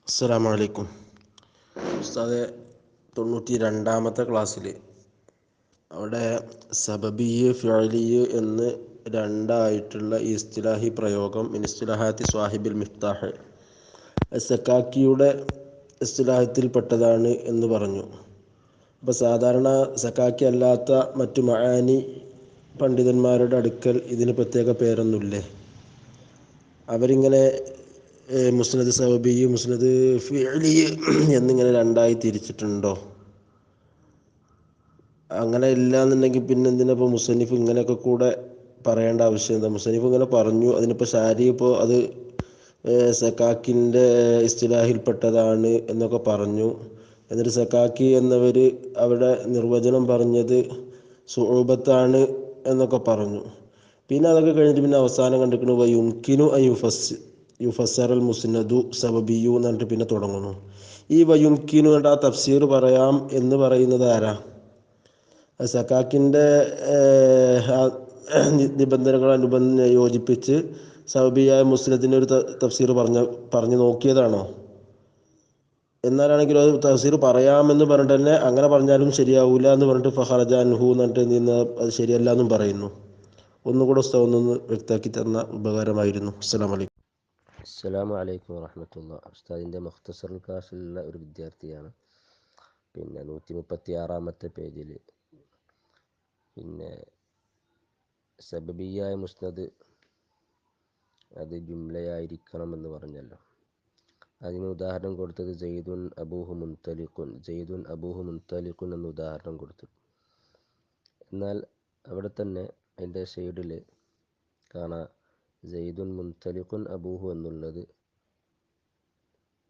അസ്സലാമു അലൈക്കും. ഉസ്താദെ, 92-ാമത്തെ ക്ലാസ്സിൽ അവിടെ സബബിയ് ഫിഅലിയ് എന്ന് രണ്ടായിട്ടുള്ള ഇസ്തിലാഹി പ്രയോഗം ഇസ്തിലാഹാത്തി സ്വാഹിബിൽ മിഫ്താഹ് സക്കാക്കിയുടെ ഇസ്തിലാഹത്തിൽപ്പെട്ടതാണ് എന്ന് പറഞ്ഞു. അപ്പോൾ സാധാരണ സക്കാക്കി അല്ലാത്ത മറ്റു മആനി പണ്ഡിതന്മാരുടെ അടുക്കൽ ഇതിന് പ്രത്യേക പേരൊന്നുമില്ലേ? അവരിങ്ങനെ മുസ്നദ് സബബി, മുസ്നദ് ഫിഅലി എന്നിങ്ങനെ രണ്ടായി തിരിച്ചിട്ടുണ്ടോ? അങ്ങനെ ഇല്ല എന്നുണ്ടെങ്കിൽ പിന്നെ എന്തിനാ ഇപ്പോൾ മുസന്നിഫ് ഇങ്ങനെയൊക്കെ കൂടെ പറയേണ്ട ആവശ്യം എന്താ? മുസന്നിഫ് ഇങ്ങനെ പറഞ്ഞു, അതിനിപ്പോൾ ഷാരി ഇപ്പോൾ അത് സക്കാക്കിൻ്റെ ഇസ്തിലാഹിൽപ്പെട്ടതാണ് എന്നൊക്കെ പറഞ്ഞു. എന്നിട്ട് സക്കാക്കി എന്നവർ അവിടെ നിർവചനം പറഞ്ഞത് സുഊബത്താണ് എന്നൊക്കെ പറഞ്ഞു. പിന്നെ അതൊക്കെ കഴിഞ്ഞിട്ട് പിന്നെ അവസാനം കണ്ടിരിക്കുന്നു യുംകിനു അൻ യുഫസ്സറൽ മുസ്നദു സബബിയു എന്ന് പറഞ്ഞിട്ട് പിന്നെ തുടങ്ങുന്നു. ഈ വയുംകിനു ആ തഫ്സീർ പറയാം എന്ന് പറയുന്നത് ആരാ? സക്കാക്കിൻ്റെ നിബന്ധനകൾ യോജിപ്പിച്ച് സബബിയായ മുസ്നദിൻ്റെ ഒരു തഫ്സീർ പറഞ്ഞു നോക്കിയതാണോ? എന്നാലാണെങ്കിൽ അത് തഫ്സീർ പറയാമെന്ന് പറഞ്ഞിട്ട് തന്നെ അങ്ങനെ പറഞ്ഞാലും ശരിയാവില്ല എന്ന് പറഞ്ഞിട്ട് ഫഖറജ അൻഹു എന്ന് പറഞ്ഞിട്ട് അത് ശരിയല്ല എന്നും പറയുന്നു. ഒന്നുകൂടെ ഉസ്താദ് ഒന്നൊന്ന് വ്യക്തമാക്കി തന്ന ഉപകാരമായിരുന്നു. അസ്സലാമു അലൈക്കും. അസ്സലാമു അലൈക്കും വറഹ്മത്തുള്ളാഹി. ഉസ്താദിൻ്റെ മുഖ്തസറുൽ ക്ലാസ്സിലുള്ള ഒരു വിദ്യാർത്ഥിയാണ്. പിന്നെ 136-ാമത്തെ പേജിൽ പിന്നെ സബബിയായ മുസ്നദ് അത് ജുംലയായിരിക്കണമെന്ന് പറഞ്ഞല്ലോ. അതിന് ഉദാഹരണം കൊടുത്തത് സെയ്ദുൻ അബൂഹു മുൻതലിഖുൻ എന്ന് ഉദാഹരണം കൊടുത്തു. എന്നാൽ അവിടെ തന്നെ അതിൻ്റെ സൈഡിൽ കാണാം സെയ്ദുൻ മുൻതലിഖുൻ അബൂഹു എന്നുള്ളത്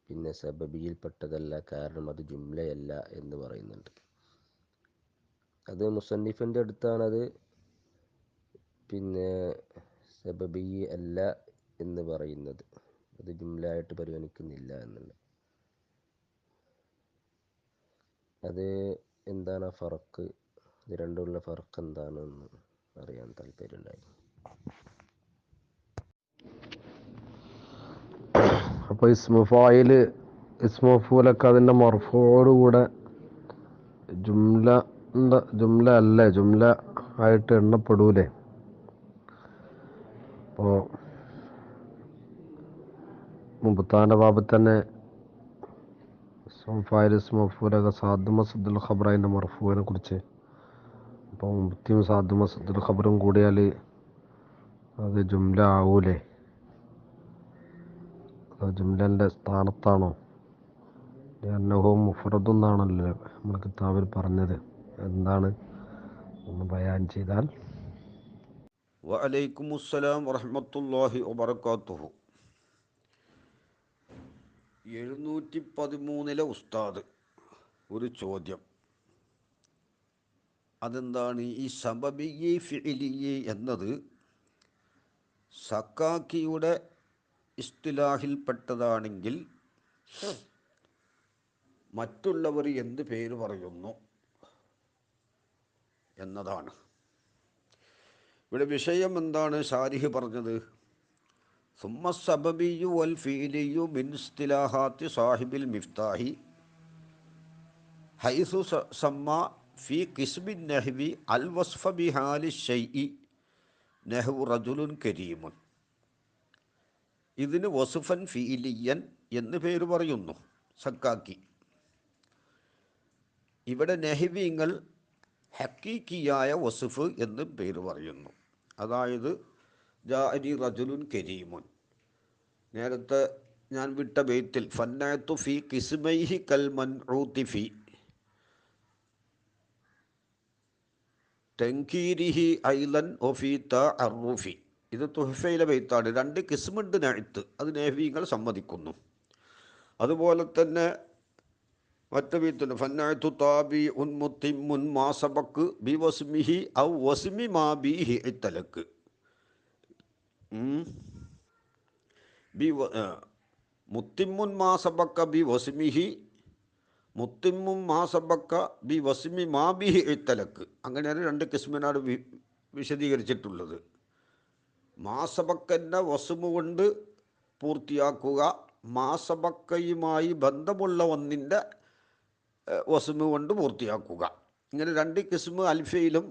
പിന്നെ സബബിയിൽപ്പെട്ടതല്ല, കാരണം അത് ജുംലയല്ല എന്ന് പറയുന്നുണ്ട്. അത് മുസന്നിഫിൻ്റെ അടുത്താണത് പിന്നെ സബബി അല്ല എന്ന് പറയുന്നത്, അത് ജുംലയായിട്ട് പരിഗണിക്കുന്നില്ല എന്നുള്ളത്. അത് എന്താണ് ആ ഫറക്ക്? ഇത് രണ്ടുമുള്ള ഫറക്ക് എന്താണെന്ന് അറിയാൻ താല്പര്യമുണ്ടായിരുന്നു. അപ്പോൾ ഇസ്മു ഫായിൽ ഇസ്മു ഫൂലൊക്കെ അതിൻ്റെ മർഫൂയോടുകൂടെ ജുംല അല്ലേ, ജുംല ആയിട്ട് എണ്ണപ്പെടൂലേ? അപ്പോൾ മുബത്താൻ്റെ ബാബിൽ തന്നെ ഫായിൽ ഇസ്മു ഫൂലൊക്കെ സാദ് മസ്ദുൽ ഖബർ അതിൻ്റെ മർഫൂവിനെ കുറിച്ച്, അപ്പോൾ മുബത്തിയും സാദ് മസ്ദുൽ ഖബറും കൂടിയാൽ അത് ജുംല ആവൂലേ? അത് ജുംലൻ്റെ സ്ഥാനത്താണോ? അന്നഹു മുഫ്രദ് എന്നാണല്ലോ നമ്മൾ കിതാബിൽ പറഞ്ഞത്. എന്താണ് ഒന്ന് ബയാൻ ചെയ്താൽ. വഅലൈക്കുമുസ്സലാം വറഹ്മത്തുള്ളാഹി വബറകാതുഹു. 713 ഉസ്താദ് ഒരു ചോദ്യം. അതെന്താണ്? ഈ സബബിയ്യ് ഫിഇലിയ്യ് എന്നത് സക്കാക്കിയുടെ ഇസ്തിലാഹിൽപ്പെട്ടതാണെങ്കിൽ മറ്റുള്ളവർ എന്ത് പേര് പറയുന്നു എന്നതാണ്. ഇവിടെ വിഷയം എന്താണ്? ഷാരിഹ് പറഞ്ഞത് സുമ്മ സബബിയ്യു വൽ ഫിഇലിയ്യു മിൻ ഇസ്തിലാഹാത്തി സാഹിബിൽ മിഫ്താഹി ഹൈസു സമ്മ ഫി ഖിസ്മിൻ നഹ്വി അൽ വസ്ഫ ബിഹാലി ഷൈഇ നഹ്വു റജുലുൻ കരീമുൻ. ഇതിന് വസുഫൻ ഫിഇലിയൻ എന്ന് പേര് പറയുന്നു സക്കാക്കി. ഇവിടെ നഹ്വിങ്ങൾ ഹക്കീക്കിയായ വസുഫ് എന്ന് പേര് പറയുന്നു. അതായത് ജാഅനി റജുലുൻ കരീമുൻ, നേരത്തെ ഞാൻ വിട്ട ബെയ്ത്തിൽ ഫന്നഅതു ഫി ഖിസ്മൈഹി കൽ മൻഊതി ഫി തൻകീരിഹി ഐലൻ ഒഫി തഅറുഫി. ഇത് തുഹ്ഫയിലെ ബെയ്ത്താണ്. 2 കിസ്മുണ്ട് നഅത്ത്, അത് നഹ്വികൾ സമ്മതിക്കുന്നു. അതുപോലെ തന്നെ മറ്റു ബെയ്ത്തുണ്ട് ഫന്നഅതു താബി ഉൻ മുത്തിമുൻ മാ സബക്ക് ബി വസ്മിഹി ഔ വസ്മി മാ ബിഹി ഇത്തലക്ക്. മുത്തിമുൻ മാ സബക്ക ബി വസ്മിഹി, മുത്തിമും മാ സബക്ക ബി വസ്മി മാ ബിഹി ഇത്തലക്ക്. അങ്ങനെയാണ് 2 കിസ്മിനാണ് വിശദീകരിച്ചിട്ടുള്ളത്. മാസബക്കൻ്റെ വസ്മു കൊണ്ട് പൂർത്തിയാക്കുക, മാസബക്കയുമായി ബന്ധമുള്ള ഒന്നിൻ്റെ വസ്മ് കൊണ്ട് പൂർത്തിയാക്കുക. ഇങ്ങനെ 2 കിസ്മ് അൽഫയിലും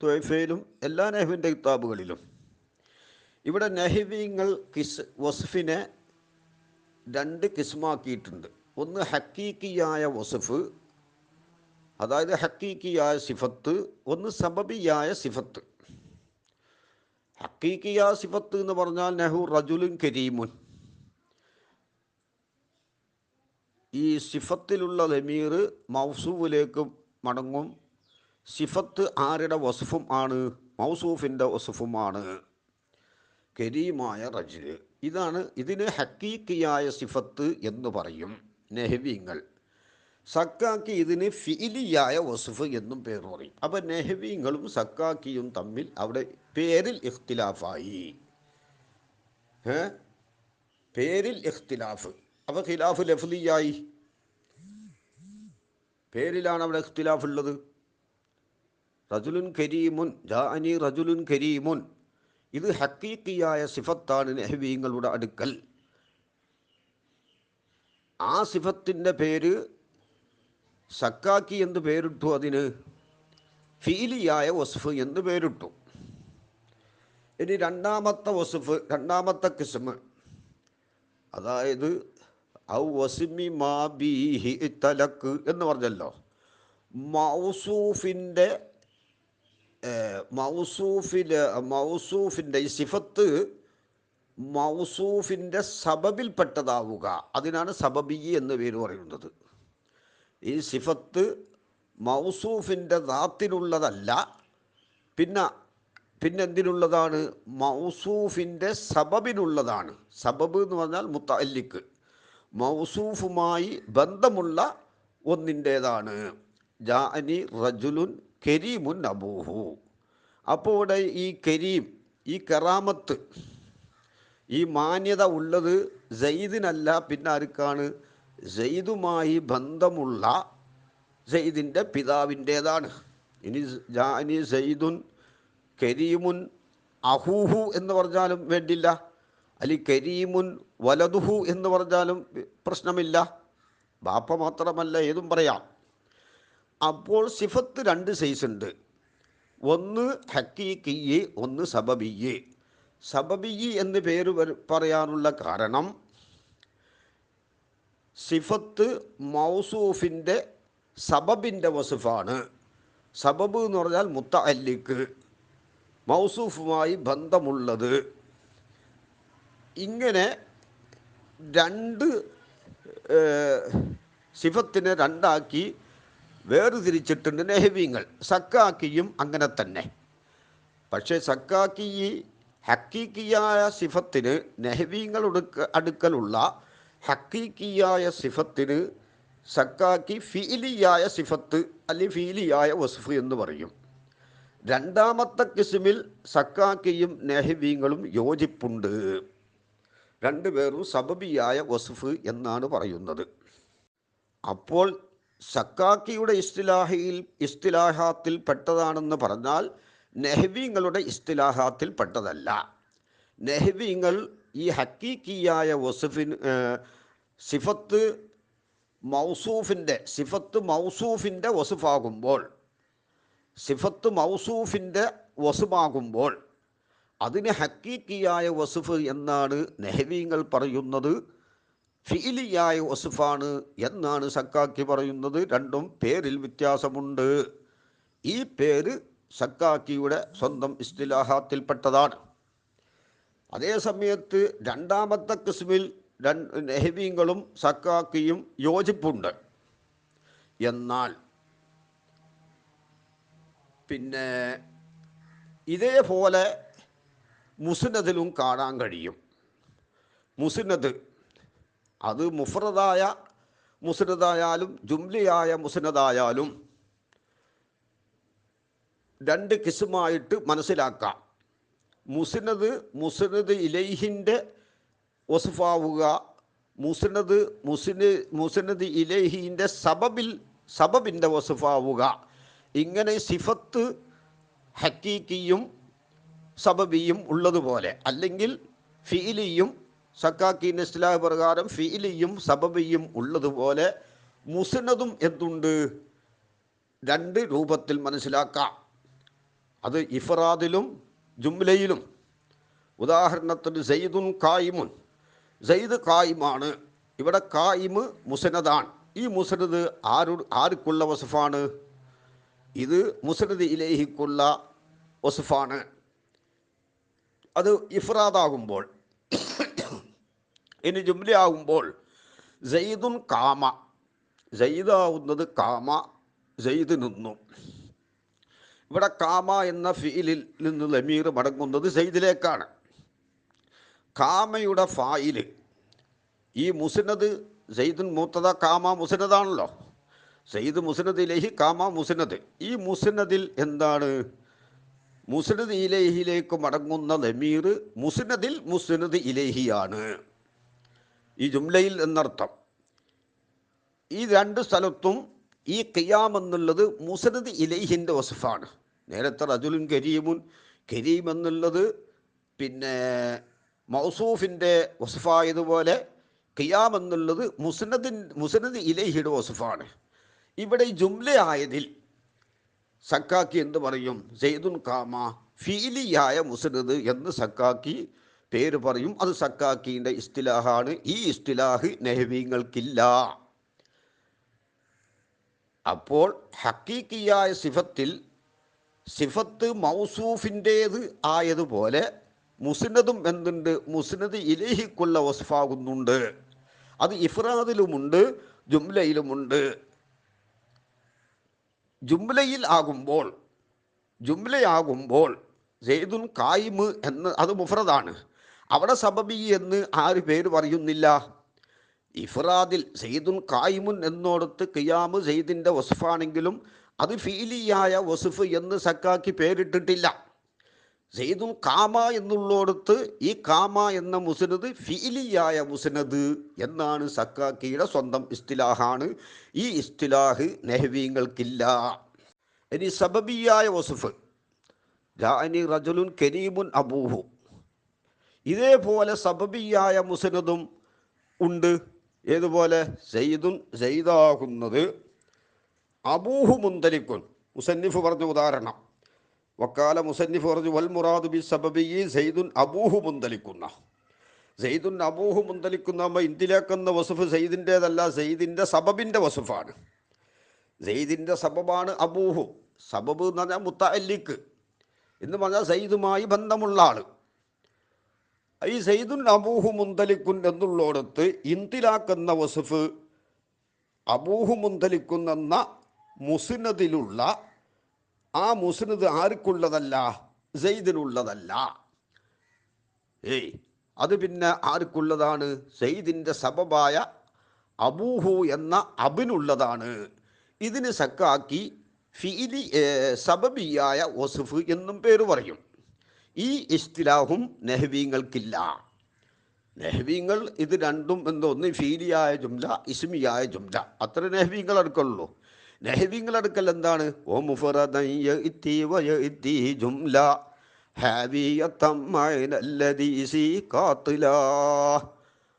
ത്വയ്ഫയിലും എല്ലാ നെഹ്വിൻ്റെ കിതാബുകളിലും. ഇവിടെ നെഹ്വിങ്ങൾ വസ്ഫിനെ 2 കിസ്മാക്കിയിട്ടുണ്ട്. ഒന്ന് ഹക്കീക്കിയായ വസ്ഫ്, അതായത് ഹക്കീക്കിയായ സിഫത്ത്. ഒന്ന് സബബിയായ സിഫത്ത്. ഹക്കീക്കിയായ സിഫത്ത് എന്ന് പറഞ്ഞാൽ നഹു റജുലുൻ കരീമുൻ. ഈ സിഫത്തിലുള്ള ലമീർ മൗസൂഫിലേക്ക് മടങ്ങും. സിഫത്ത് ആരുടെ വസ്ഫും ആണ്? മൗസൂഫിൻ്റെ വസ്ഫുമാണ്. കരീമായ റജുൽ, ഇതിന് ഹക്കീക്കിയായ സിഫത്ത് എന്ന് പറയും നെഹ്വിങ്ങൾ. സക്കാക്കി ഇതിന് ഫിഇലിയായ വസ്ഫ് എന്നും പേര് പറയും. അപ്പോൾ നെഹ്വിങ്ങളും സക്കാക്കിയും തമ്മിൽ അവിടെ പേരിൽ ഇഖ്തിലാഫായി. പേരിൽ ഇഖ്തിലാഫ്. അപ്പോൾ ഖിലാഫ് ലഫ്ലിയായി. പേരിലാണ് അവിടെ ഇഖ്തിലാഫ് ഉള്ളത്. റജുലുൻ കരീമുൻ, ജാഅനി റജുലുൻ കരീമുൻ, ഇത് ഹക്കീക്കിയായ സിഫത്താണ് നെഹ്വിങ്ങളുടെ അടുക്കൽ. ആ സിഫത്തിൻ്റെ പേര് സക്കാക്കി എന്ന് പേരിട്ടു. അതിന് ഫീലിയായ വസ്ഫ് എന്ന് പേരിട്ടു. ഇനി രണ്ടാമത്തെ വസ്ഫ്, രണ്ടാമത്തെ കിസ്മ്, അതായത് ഔ വസ്മി മാ ബീഹി തലക്ക് എന്ന് പറഞ്ഞല്ലോ. മൗസൂഫിൻ്റെ ഈ സിഫത്ത് മൗസൂഫിൻ്റെ സബബിൽപ്പെട്ടതാവുക, അതിനാണ് സബബി എന്ന് പേര് പറയുന്നത്. ഈ സിഫത്ത് മൗസൂഫിൻ്റെ ദാത്തിനുള്ളതല്ല, പിന്നെ എന്തിനുള്ളതാണ്? മൗസൂഫിൻ്റെ സബബിനുള്ളതാണ്. സബബ് എന്ന് പറഞ്ഞാൽ മുത്തഅല്ലിക്ക്, മൗസൂഫുമായി ബന്ധമുള്ള ഒന്നിൻ്റേതാണ്. ജാഅനി റജുലുൻ കരീമുൻ അബൂഹു. അപ്പോൾ ഇവിടെ ഈ കരീം, ഈ കറാമത്ത്, ഈ മാന്യത ഉള്ളത് സെയ്ദിനല്ല, പിന്നെ ആർക്കാണ്? സെയ്ദുമായി ബന്ധമുള്ള സെയ്ദിൻ്റെ പിതാവിൻ്റേതാണ്. ഇനി ജാഅനി സെയ്ദുൻ കരീമുൻ അഹൂഹു എന്ന് പറഞ്ഞാലും വേണ്ടില്ല, അല്ലെങ്കിൽ കരീമുൻ വലതുഹു എന്ന് പറഞ്ഞാലും പ്രശ്നമില്ല. ബാപ്പ മാത്രമല്ല, ഏതും പറയാം. അപ്പോൾ സിഫത്ത് 2 സൈസ് ഉണ്ട്. ഒന്ന് ഹക്കീക്കിയ്യ്, ഒന്ന് സബബിയ്യ്. സബബിയ്യ് എന്ന് പേര് പറയാനുള്ള കാരണം സിഫത്ത് മൗസൂഫിൻ്റെ സബബിൻ്റെ വസ്ഫാണ്. സബബ് എന്ന് പറഞ്ഞാൽ മുത്തഅല്ലിക്ക്, മൗസൂഫുമായി ബന്ധമുള്ളത്. ഇങ്ങനെ 2 സിഫത്തിനെ 2ആക്കി വേർതിരിച്ചിട്ടുണ്ട് നെഹ്വിങ്ങൾ. സക്കാക്കിയും അങ്ങനെ തന്നെ. പക്ഷേ സക്കാക്കി ഹക്കീക്കിയായ സിഫത്തിന്, നെഹ്വിങ്ങളുടെ അടുക്കലുള്ള ഹക്കീക്കിയായ സിഫത്തിന് സക്കാക്കി ഫീലിയായ സിഫത്ത് അല്ലെങ്കിൽ ഫീലിയായ വസ്ഫ് എന്ന് പറയും. രണ്ടാമത്തെ കിസ്മിൽ സക്കാക്കിയും നെഹ്വിങ്ങളും യോജിപ്പുണ്ട്. 2 പേരും സബബിയായ വസ്ഫ് എന്നാണ് പറയുന്നത്. അപ്പോൾ സക്കാക്കിയുടെ ഇസ്തിലാഹാത്തിൽ പെട്ടതാണെന്ന് പറഞ്ഞാൽ നെഹ്വിങ്ങളുടെ ഇസ്തിലാഹാത്തിൽ പെട്ടതല്ല. നെഹ്വിങ്ങൾ ഈ ഹക്കീക്കിയായ വസ്ഫിന് സിഫത്ത് മൗസൂഫിൻ്റെ വസ്ഫാകുമ്പോൾ, സിഫത്ത് മൗസൂഫിൻ്റെ വസ്ഫാകുമ്പോൾ അതിന് ഹക്കീക്കിയായ വസ്ഫ് എന്നാണ് നെഹ്വിങ്ങൾ പറയുന്നത്. ഫീലിയായ വസ്ഫാണ് എന്നാണ് സക്കാക്കി പറയുന്നത്. രണ്ടും പേരിൽ വ്യത്യാസമുണ്ട്. ഈ പേര് സക്കാക്കിയുടെ സ്വന്തം ഇസ്തിലാഹാത്തിൽപ്പെട്ടതാണ്. അതേ സമയത്ത് രണ്ടാമത്തെ കിസ്മിൽ നെഹ്വിങ്ങളും സക്കാക്കിയും യോജിപ്പുണ്ട്. എന്നാൽ പിന്നെ ഇതേപോലെ മുസ്നദിലും കാണാൻ കഴിയും. മുസ്നദ് അത് മുഫ്രദായ മുസ്നദായാലും ജുംലിയായ മുസ്നദായാലും 2 കിസ്മായിട്ട് മനസ്സിലാക്കാം. മുസ്നദ് ഇലൈഹിൻ്റെ വസ്ഫാവുക, മുസ്നദ് ഇലൈഹിൻ്റെ സബബിൻ്റെ വസ്ഫാവുക. ഇങ്ങനെ സിഫത്ത് ഹക്കീക്കിയും സബബിയും ഉള്ളതുപോലെ, അല്ലെങ്കിൽ ഫീലിയും സക്കാക്കീൻ്റെ ഇസ്തിലാഹ് പ്രകാരം ഫീലിയും സബബിയും ഉള്ളതുപോലെ മുസ്നദും എന്തുണ്ട്? രണ്ട് രൂപത്തിൽ മനസ്സിലാക്കാം. അത് ഇഫ്റാദിലും ജുംലയിലും. ഉദാഹരണത്തിന് സയ്യിദുൻ കായിമുൻ, സയ്യിദ് കായിമാണ്. ഇവിടെ കായിമ് മുസ്നദാണ്. ഈ മുസ്നദ് ആർക്കുള്ള വസ്ഫാണ്? ഇത് മുസ്നദ് ഇലൈഹിക്കുള്ള വസ്ഫാണ്. അത് ഇഫ്റാദാകുമ്പോൾ. ഇനി ജുംലയാകുമ്പോൾ സയ്യിദുൻ കാമ, സയ്യിദാവുന്നത് കാമ, സയ്യിദ് നിന്നു. ഇവിടെ കാമ എന്ന ഫീലിൽ നിന്ന് ലമീർ മടങ്ങുന്നത് സയ്യിദിലേക്കാണ്. കാമയുടെ ഫായില് ഈ മുസ്നദ് സയ്യിദുൻ മുബ്തദ കാമ മുസ്നദാണല്ലോ. സയ്യിദ് മുസ്നദ് ഇലൈഹി, കാമ മുസ്നദ്. ഈ മുസ്നദിൽ എന്താണ്? മുസ്നദ് ഇലൈഹിലേക്ക് മടങ്ങുന്ന ലമീർ മുസ്നദിൽ മുസ്നദ് ഇലൈഹിയാണ് ഈ ജുംലയിൽ എന്നർത്ഥം. ഈ രണ്ട് സ്ഥലത്തും ഈ ഖിയാം എന്നുള്ളത് മുസ്നദ് ഇലൈഹിൻ്റെ വസ്ഫാണ്. നേരത്തെ റജുലുൻ കരീമുൻ, കരീം എന്നുള്ളത് പിന്നെ മൗസൂഫിൻ്റെ വസ്ഫായതുപോലെ ഖിയാം എന്നുള്ളത് മുസ്നദ് ഇലൈഹിയുടെ വസ്ഫാണ്. ഇവിടെ ഈ ജുംലയായതിൽ സക്കാക്കി എന്ത് പറയും? സയ്യിദുൻ കാമ ഫീലിയായ മുസ്നദ് എന്ന് സക്കാക്കി പേര് പറയും. അത് സക്കാക്കീൻ്റെ ഇസ്തിലാഹാണ്. ഈ ഇസ്തിലാഹ് നഹ്വീങ്ങൾക്കില്ല. അപ്പോൾ ഹക്കീക്കിയായ സിഫത്തിൽ സിഫത്ത് മൗസൂഫിൻ്റേത് ആയതുപോലെ മുസ്നദും എന്തുണ്ട്? മുസ്നദ് ഇലൈഹിക്കുള്ള വസ്ഫാകുന്നുണ്ട്. അത് ഇഫ്റാദിലുമുണ്ട്, ജുംലയിലുമുണ്ട്. ജുംലയാകുമ്പോൾ സയ്യിദുൻ കായിമ് എന്ന് അത് മുഫ്രദാണ്. അവിടെ സബബി എന്ന് ആര് പേര് പറയുന്നില്ല. ഇഫ്റാദിൽ സയ്യിദുൻ കായിമുൻ എന്നോടത്ത് ഖിയാമ് സയ്യിദിൻ്റെ വസ്ഫാണെങ്കിലും അത് ഫീലിയായ വസ്ഫ് എന്ന് സക്കാക്കി പേരിട്ടിട്ടില്ല. സയ്യിദുൻ കാമ എന്നുള്ളോടത്ത് ഈ കാമ എന്ന മുസ്നദ് ഫീലിയായ മുസ്നദ് എന്നാണ് സക്കാക്കിയുടെ സ്വന്തം ഇസ്തിലാഹാണ്. ഈ ഇസ്തിലാഹ് നഹ്വീങ്ങൾക്കില്ല. ഇനി സബബിയായ വസ്ഫ്, ജാഅനി റജുലുൻ കരീമുൻ അബൂഹു, ഇതേപോലെ സബബിയായ മുസ്നദും ഉണ്ട്. ഏതുപോലെ? സയ്യിദാകുന്നത് അബൂഹു മുന്തലിക്കുൻ. മുസന്നിഫ് പറഞ്ഞ ഉദാഹരണം, വക്കാല മുസന്നിഫ് പറഞ്ഞു വൽ മുറാദു ബി സബബി സയ്യിദുൻ അബൂഹു മുന്തലിക്കുന്ന. സയ്യിദുൻ അബൂഹു മുന്തലിക്കുന്ന ഇന്തിലേക്കെന്ന വസുഫ് സയ്യിദിൻ്റേതല്ല, സയ്യിദിൻ്റെ സബബിൻ്റെ വസുഫാണ്. സയ്യിദിൻ്റെ സബബാണ് അബൂഹു. സബബ് എന്ന് പറഞ്ഞാൽ മുത്തഅല്ലിക്ക് എന്ന് പറഞ്ഞാൽ സയ്യിദുമായി ബന്ധമുള്ള ആൾ. ഈ സയ്യിദുൻ അബൂഹു മുന്തലിക്കുൻ എന്നുള്ളോടത്ത് ഇന്തിലാക്കുന്ന വസുഫ് അബൂഹു മുന്തലിക്കുന്നെന്ന മുസ്നദിലുള്ള ആ മുസ്നദ് ആർക്കുള്ളതല്ല? സയ്യിദിനുള്ളതല്ല. അത് പിന്നെ ആർക്കുള്ളതാണ്? സയ്യിദിൻ്റെ സബബായ അബൂഹു എന്ന അബിനുള്ളതാണ്. ഇതിന് സക്കാക്കി ഫീലി സബബിയായ വസുഫ് എന്നും പേര് പറയും. ഈ ഇസ്തിലാഹും നഹ്വീങ്ങൾക്കില്ല. നഹ്വീങ്ങൾ ഇത് രണ്ടും എന്തോന്ന്? ഫീലിയായ ജുംല, ഇസ്മിയായ ജുംല, അത്ര നഹ്വീങ്ങൾ അടുക്കുള്ളൂ. നഹ്വീങ്ങൾ അടുക്കൽ എന്താണ്? ഓ മുഫറദൻ യഅതി വയഅതി ജുംല ഹാവിയതം മഅനല്ലദീ സിഖാതിലാ.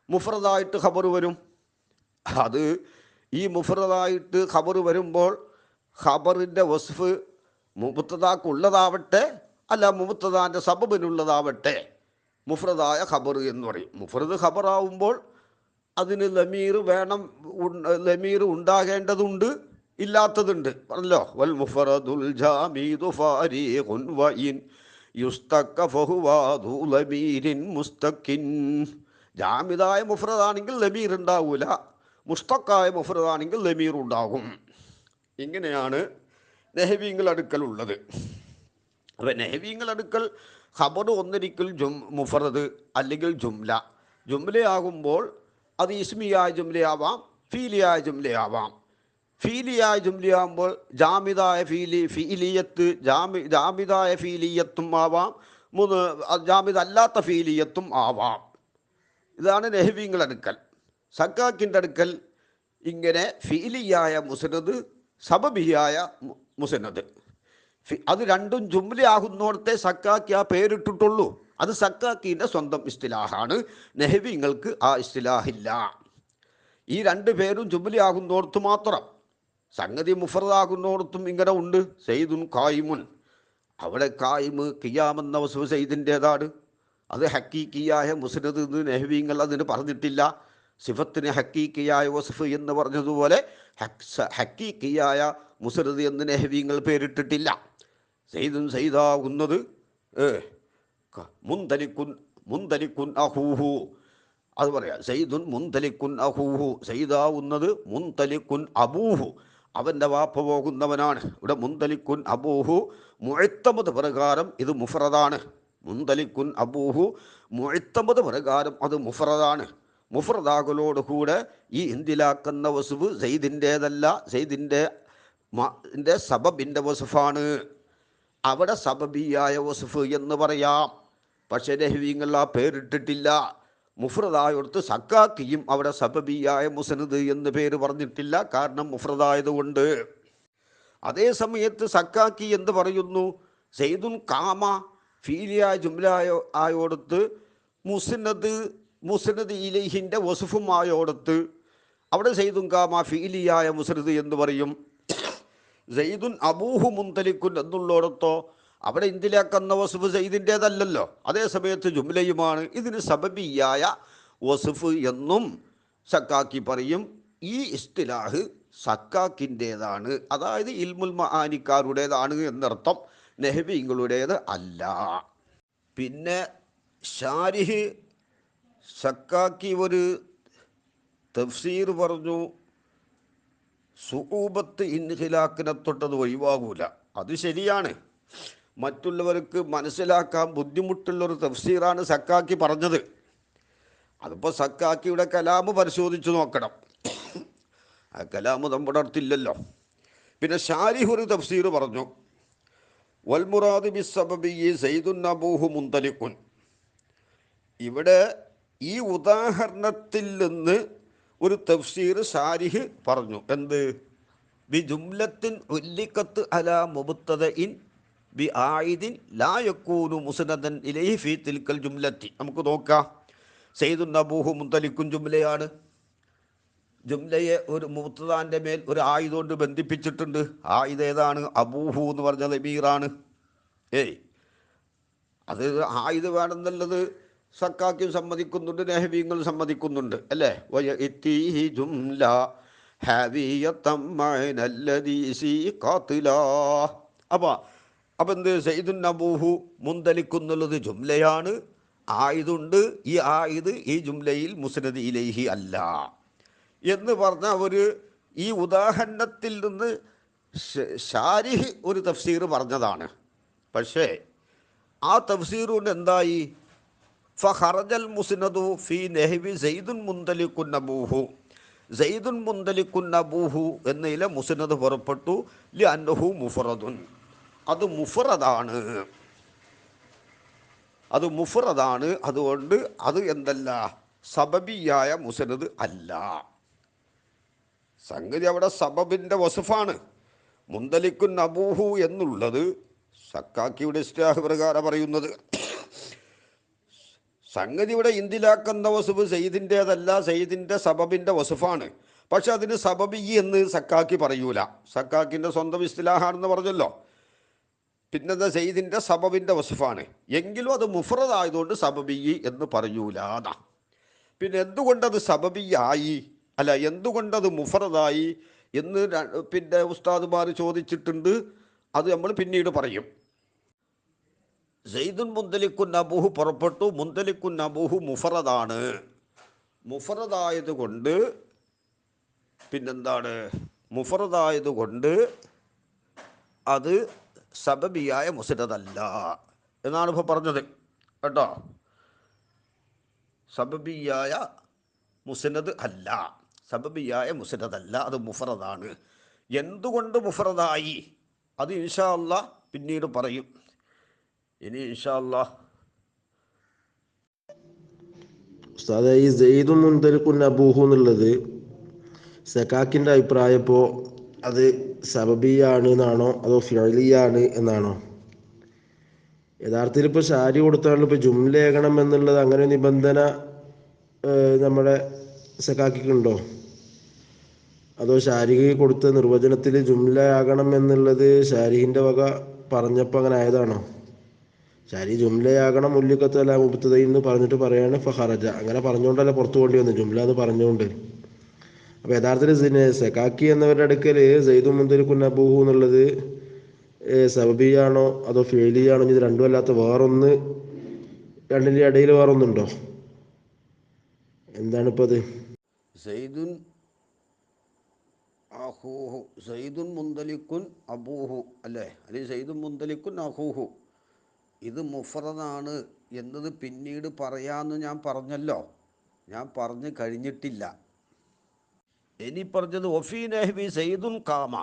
മുഫറദായിട്ട് ഖബർ വരും. അത് ഈ മുഫറദായിട്ട് ഖബർ വരുമ്പോൾ ഖബറിൻ്റെ വസ്ഫ് മുബ്തദാക്കുള്ളതാവട്ടെ അല്ല മുബ്തദാൻ്റെ സബബിനുള്ളതാവട്ടെ മുഫ്രദായ ഖബർ എന്ന് പറയും. മുഫ്രദ് ഖബറാവുമ്പോൾ അതിന് ലമീർ വേണം, ലമീർ ഉണ്ടാകേണ്ടതുണ്ട്, ഇല്ലാത്തതുണ്ട്. പറഞ്ഞല്ലോ വൽ മുഫ്രദുൽ ജാമീദു ഫാരിഖുൻ വഇൻ യുസ്തഖ ഫഹുവ ദു ലമീരിൻ മുസ്തഖിൻ. ജാമിദായ മുഫ്രദാണെങ്കിൽ ലമീർ ഉണ്ടാവൂല, മുസ്തഖായ മുഫ്രദാണെങ്കിൽ ലമീർ ഉണ്ടാകും. ഇങ്ങനെയാണ് നഹ്വീങ്ങൾ അടുക്കലുള്ളത്. അപ്പോൾ നഹ്വീങ്ങൾ അടുക്കൽ ഖബർ ഒന്നിരിക്കൽ മുഫറദ് അല്ലെങ്കിൽ ജുംല. ജുംലയാകുമ്പോൾ അത് ഇസ്മിയായ ജുംലയാവാം, ഫീലിയായ ജുംലയാവാം. ഫീലിയായ ജുംലയാകുമ്പോൾ ജാമിദായ ഫീലിയത്ത് ജാമിദായ ഫീലിയത്തും ആവാം, ജാമിദ അല്ലാത്ത ഫീലിയത്തും ആവാം. ഇതാണ് നഹ്വീങ്ങൾ അടുക്കൽ. സക്കാക്കിൻ്റെ അടുക്കൽ ഇങ്ങനെ ഫീലിയായ മുസ്നദ്, സബബിയായ മുസ്നദ്, അത് രണ്ടും ജുംലയാകുന്നോടത്തെ സക്കാക്കി ആ പേരിട്ടിട്ടുള്ളൂ. അത് സക്കാക്കീൻ്റെ സ്വന്തം ഇസ്തിലാഹാണ്. നെഹ്വിങ്ങൾക്ക് ആ ഇസ്തിലാഹില്ല. ഈ രണ്ട് പേരും ജുംലയാകുന്നോടത്ത് മാത്രം. സംഗതി മുഫറദാകുന്നോടത്തും ഇങ്ങനെ ഉണ്ട്. സെയ്ദുൻ ഖായിമുൻ, അവിടെ ഖായിമ് ഖിയാമെന്ന വസ്ഫ് സെയ്ദിൻ്റേതാണ്. അത് ഹക്കീക്കിയായ മുസ്നദ് എന്ന് നെഹ്വിങ്ങൾ അതിന് പറഞ്ഞിട്ടില്ല. സിഫത്തിന് ഹക്കീക്കിയായ വസ്ഫ് എന്ന് പറഞ്ഞതുപോലെ ഹക്കീക്കിയായ മുസ്നദ് എന്ന് നെഹ്വിങ്ങൾ പേരിട്ടിട്ടില്ല. സെയ്ദുൻ സെയ്ദാകുന്നത് മുന്തലിക്കുൻ അഹൂഹു, അത് പറയാം. സെയ്ദുൻ മുന്തലിക്കുൻ അഹൂഹു, സെയ്ദാവുന്നത് മുന്തലിക്കുൻ അബൂഹു, അവൻ്റെ വാപ്പ പോകുന്നവനാണ്. ഇവിടെ മുന്തലിക്കുൻ അബൂഹു മുഅത്തമദ് പ്രകാരം ഇത് മുഫറദാണ്. മുന്തലിക്കുൻ അബൂഹു മുഅത്തമദ് പ്രകാരം അത് മുഫറദാണ്. മുഫറദാകലോടുകൂടെ ഈ ഇന്തിലാക്കുന്ന വസ്ഫ് സെയ്ദിൻ്റേതല്ല, സെയ്ദിൻ്റെ സബബിൻ്റെ വസ്ഫാണ്. അവിടെ സബബിയായ വസ്ഫ് എന്ന് പറയാം. പക്ഷേ നെഹ്വിങ്ങൾ ആ പേരിട്ടിട്ടില്ല. മുഫ്രദായോടത്ത് സക്കാക്കിയും അവിടെ സബബിയായ മുസ്നദ് എന്ന് പേര് പറഞ്ഞിട്ടില്ല, കാരണം മുഫ്രദായതുകൊണ്ട്. അതേ സമയത്ത് സക്കാക്കി എന്ന് പറയുന്നു. സെയ്ദുൻ കാമ ഫീലിയായ ജുംലായോടത്ത് മുസ്നദ് ഇലൈഹിൻ്റെ വസുഫുമായോടത്ത് അവിടെ സെയ്ദുൻ കാമ ഫീലിയായ മുസ്നദ് എന്ന് പറയും. സെയ്ദുൻ അബൂഹു മുന്തലിക്കുൻ എന്നുള്ളിടത്തോ അവിടെ ഇന്തിലാക്കുന്ന വസുഫ് സെയ്ദിൻ്റേതല്ലല്ലോ, അതേ സമയത്ത് ജുംലയുമാണ്. ഇതിന് സബബിയായ വസുഫ് എന്നും സക്കാക്കി പറയും. ഈ ഇസ്തിലാഹ് സക്കാക്കിൻ്റേതാണ്, അതായത് ഇൽമുൽ മആനിക്കാരുടേതാണ് എന്നർത്ഥം, നെഹ്വിങ്ങളുടേത് അല്ല. പിന്നെ ഷാരിഹ് സക്കാക്കി ഒരു തഫ്സീർ പറഞ്ഞു, സുഊബത്ത് ഇൻഹിലാക്കിനെ തൊട്ടത് ഒഴിവാകൂല. അത് ശരിയാണ്. മറ്റുള്ളവർക്ക് മനസ്സിലാക്കാൻ ബുദ്ധിമുട്ടുള്ളൊരു തഫ്സീറാണ് സക്കാക്കി പറഞ്ഞത്. അതിപ്പോൾ സക്കാക്കിയുടെ കലാമ് പരിശോധിച്ച് നോക്കണം. ആ കലാമ് നമ്മുടെ അടുത്തില്ലല്ലോ. പിന്നെ ഷാരിഹ് ഒരു തഫ്സീർ പറഞ്ഞു, വൽ മുറാദ് ബിസ്സബബി സയ്യിദുൻ അബൂഹു മുന്തലിഖുൻ. ഇവിടെ ഈ ഉദാഹരണത്തിൽ നിന്ന് ഒരു തഫ്സീർ ഷാരിഹ് പറഞ്ഞു. എന്ത്? ബി ജുംലത്തിൻ ഉല്ലിഖത്ത് അലാ മുബ്തദഇൻ ബി ആയിദിൻ ലാ യകൂനു മുസ്നദൻ ഇലൈഹി ഫീ തിൽക്കൽ ജുംലത്തി. നമുക്ക് നോക്കാം. സയ്യിദുൻ അബൂഹു മുന്തലിഖുൻ ജുംലയാണ്. ജുംലയെ ഒരു മുബ്തദാൻ്റെ മേൽ ഒരു ആയുധം കൊണ്ട് ബന്ധിപ്പിച്ചിട്ടുണ്ട്. ആയുധ ഏതാണ്? അബൂഹു എന്ന് പറഞ്ഞ ലമീറാണ്. അത് ആയുധ വേണമെന്നുള്ളത് സക്കാക്കും സമ്മതിക്കുന്നുണ്ട്, നെഹ്വിങ്ങൾ സമ്മതിക്കുന്നുണ്ട്, അല്ലേ? ജുംല അപ്പം എന്ത്? സയ്യിദുൻ അബൂഹു മുന്തലിക്കുന്നുള്ളത് ജുംലയാണ്, ആയുധുണ്ട്. ഈ ആയുധ് ഈ ജുംലയിൽ മുസ്നദ് ഇലൈഹി അല്ല എന്ന് പറഞ്ഞ ഈ ഉദാഹരണത്തിൽ നിന്ന് ഷാരിഹ് ഒരു തഫ്സീർ പറഞ്ഞതാണ്. പക്ഷേ ആ തഫ്സീർ കൊണ്ട് എന്തായി? ഫഖറജൽ മുസ്നദു ഫീ നെഹ്വി സയ്യിദുൻ മുന്തലിക്കുൻ അബൂഹു, സയ്യിദുൻ മുന്തലിക്കുൻ അബൂഹു എന്നതിലെ മുസ്നദ് പുറപ്പെട്ടു. ലിഅന്നഹു മുഫറദുൻ, അത് മുഫറദാണ്, അത് മുഫറദാണ്. അതുകൊണ്ട് അത് എന്തല്ല? സബബിയായ മുസ്നദ് അല്ല. സംഗതി അവിടെ സബബിൻ്റെ വസുഫാണ്. മുന്തലിക്കുൻ അബൂഹു എന്നുള്ളത് സക്കാക്കിയുടെ ഇസ്തിലാഹ് പ്രകാരം പറയുന്നത്. സംഗതി ഇവിടെ ഇന്തിലാക്കുന്ന വസുഫ് സെയ്ദിൻ്റേതല്ല, സെയ്ദിൻ്റെ സബബിൻ്റെ വസുഫാണ്. പക്ഷെ അതിന് സബബി എന്ന് സക്കാക്കി പറയൂല. സക്കാക്കിൻ്റെ സ്വന്തം ഇസ്തിലാഹാണെന്ന് പറഞ്ഞല്ലോ. പിന്നെന്താ? സെയ്ദിൻ്റെ സബബിൻ്റെ വസുഫാണ്. എങ്കിലും അത് മുഫ്രദായതുകൊണ്ട് സബബി എന്ന് പറയൂലാതാ. പിന്നെ എന്തുകൊണ്ടത് സബബിയായി, അല്ല എന്തുകൊണ്ടത് മുഫ്രദായി എന്ന് പിന്നെ ഉസ്താദുമാർ ചോദിച്ചിട്ടുണ്ട്. അത് നമ്മൾ പിന്നീട് പറയും. സയ്യിദുൻ മുന്തലിക്കുൻ അബൂഹു പുറപ്പെട്ടു. മുന്തലിക്കുൻ അബൂഹു മുഫറദാണ്. മുഫറദായതുകൊണ്ട് പിന്നെന്താണ്? മുഫറദായതുകൊണ്ട് അത് സബബിയായ മുസ്നദല്ല എന്നാണ് ഇപ്പോൾ പറഞ്ഞത് കേട്ടോ. സബബിയായ മുസ്നദ് അല്ല, സബബിയായ മുസ്നദല്ല, അത് മുഫറദാണ്. എന്തുകൊണ്ട് മുഫറദായി അത് ഇൻഷാ അല്ലാഹ് പിന്നീട് പറയും. ഇനി ഇൻഷാ അല്ലാഹ് ഉസ്താദേ, ഈ സയ്യിദുൻ മുന്തലിഖുൻ അബൂഹു എന്നുള്ളത് സക്കാക്കിൻ്റെ അഭിപ്രായം ഇപ്പോൾ അത് സബബിയാണ് എന്നാണോ അതോ ഫിഅലിയാണ് എന്നാണോ? യഥാർത്ഥത്തിൽ ഇപ്പോൾ ഷാരി കൊടുത്താണല്ലോ ഇപ്പോൾ ജുംലയാകണം എന്നുള്ളത്, അങ്ങനെ നിബന്ധന നമ്മുടെ സക്കാക്കിക്കുണ്ടോ? അതോ ഷാരിഖ് കൊടുത്ത നിർവചനത്തിൽ ജുംലയാകണം എന്നുള്ളത് ഷാരിഹിൻ്റെ വക പറഞ്ഞപ്പോൾ അങ്ങനെ ആയതാണോ? ഷാരി ജുംലയാകണം മുല്ലിക്കത്തല മുബത്തതയിൽ എന്ന് പറഞ്ഞിട്ട് പറയാണ് ഫഹറജ, അങ്ങനെ പറഞ്ഞുകൊണ്ടല്ല പുറത്തു കൊണ്ടി വന്നു ജുംല എന്ന് പറഞ്ഞുകൊണ്ട്. അപ്പോൾ യഥാർത്ഥത്തിൽ സക്കാക്കി എന്നവരുടെ അടുക്കൽ സെയ്ദു മുന്തലിക്കുൻ അബൂഹു എന്നുള്ളത് സബബിയാണോ അതോ ഫേലിയാണോ, ഇത് രണ്ടും അല്ലാത്ത വേറൊന്ന്, രണ്ടിൻ്റെ ഇടയിൽ വേറൊന്നുണ്ടോ? എന്താണിപ്പോൾ അത്? സൈദുൻ അഹൂഹു, സൈദുൻ മുന്തലിക്കുൻ അബൂഹു അല്ലേ, അല്ലെങ്കിൽ സൈദുൻ മുന്തലിക്കുൻ അഹൂഹു, ഇത് മുഫറദാണ് എന്നത് പിന്നീട് പറയാമെന്ന് ഞാൻ പറഞ്ഞല്ലോ. ഞാൻ പറഞ്ഞു കഴിഞ്ഞിട്ടില്ല. ഇനി പറഞ്ഞത് ഒഫീ നെഹ്വി സെയ്ദുൻ കാമ,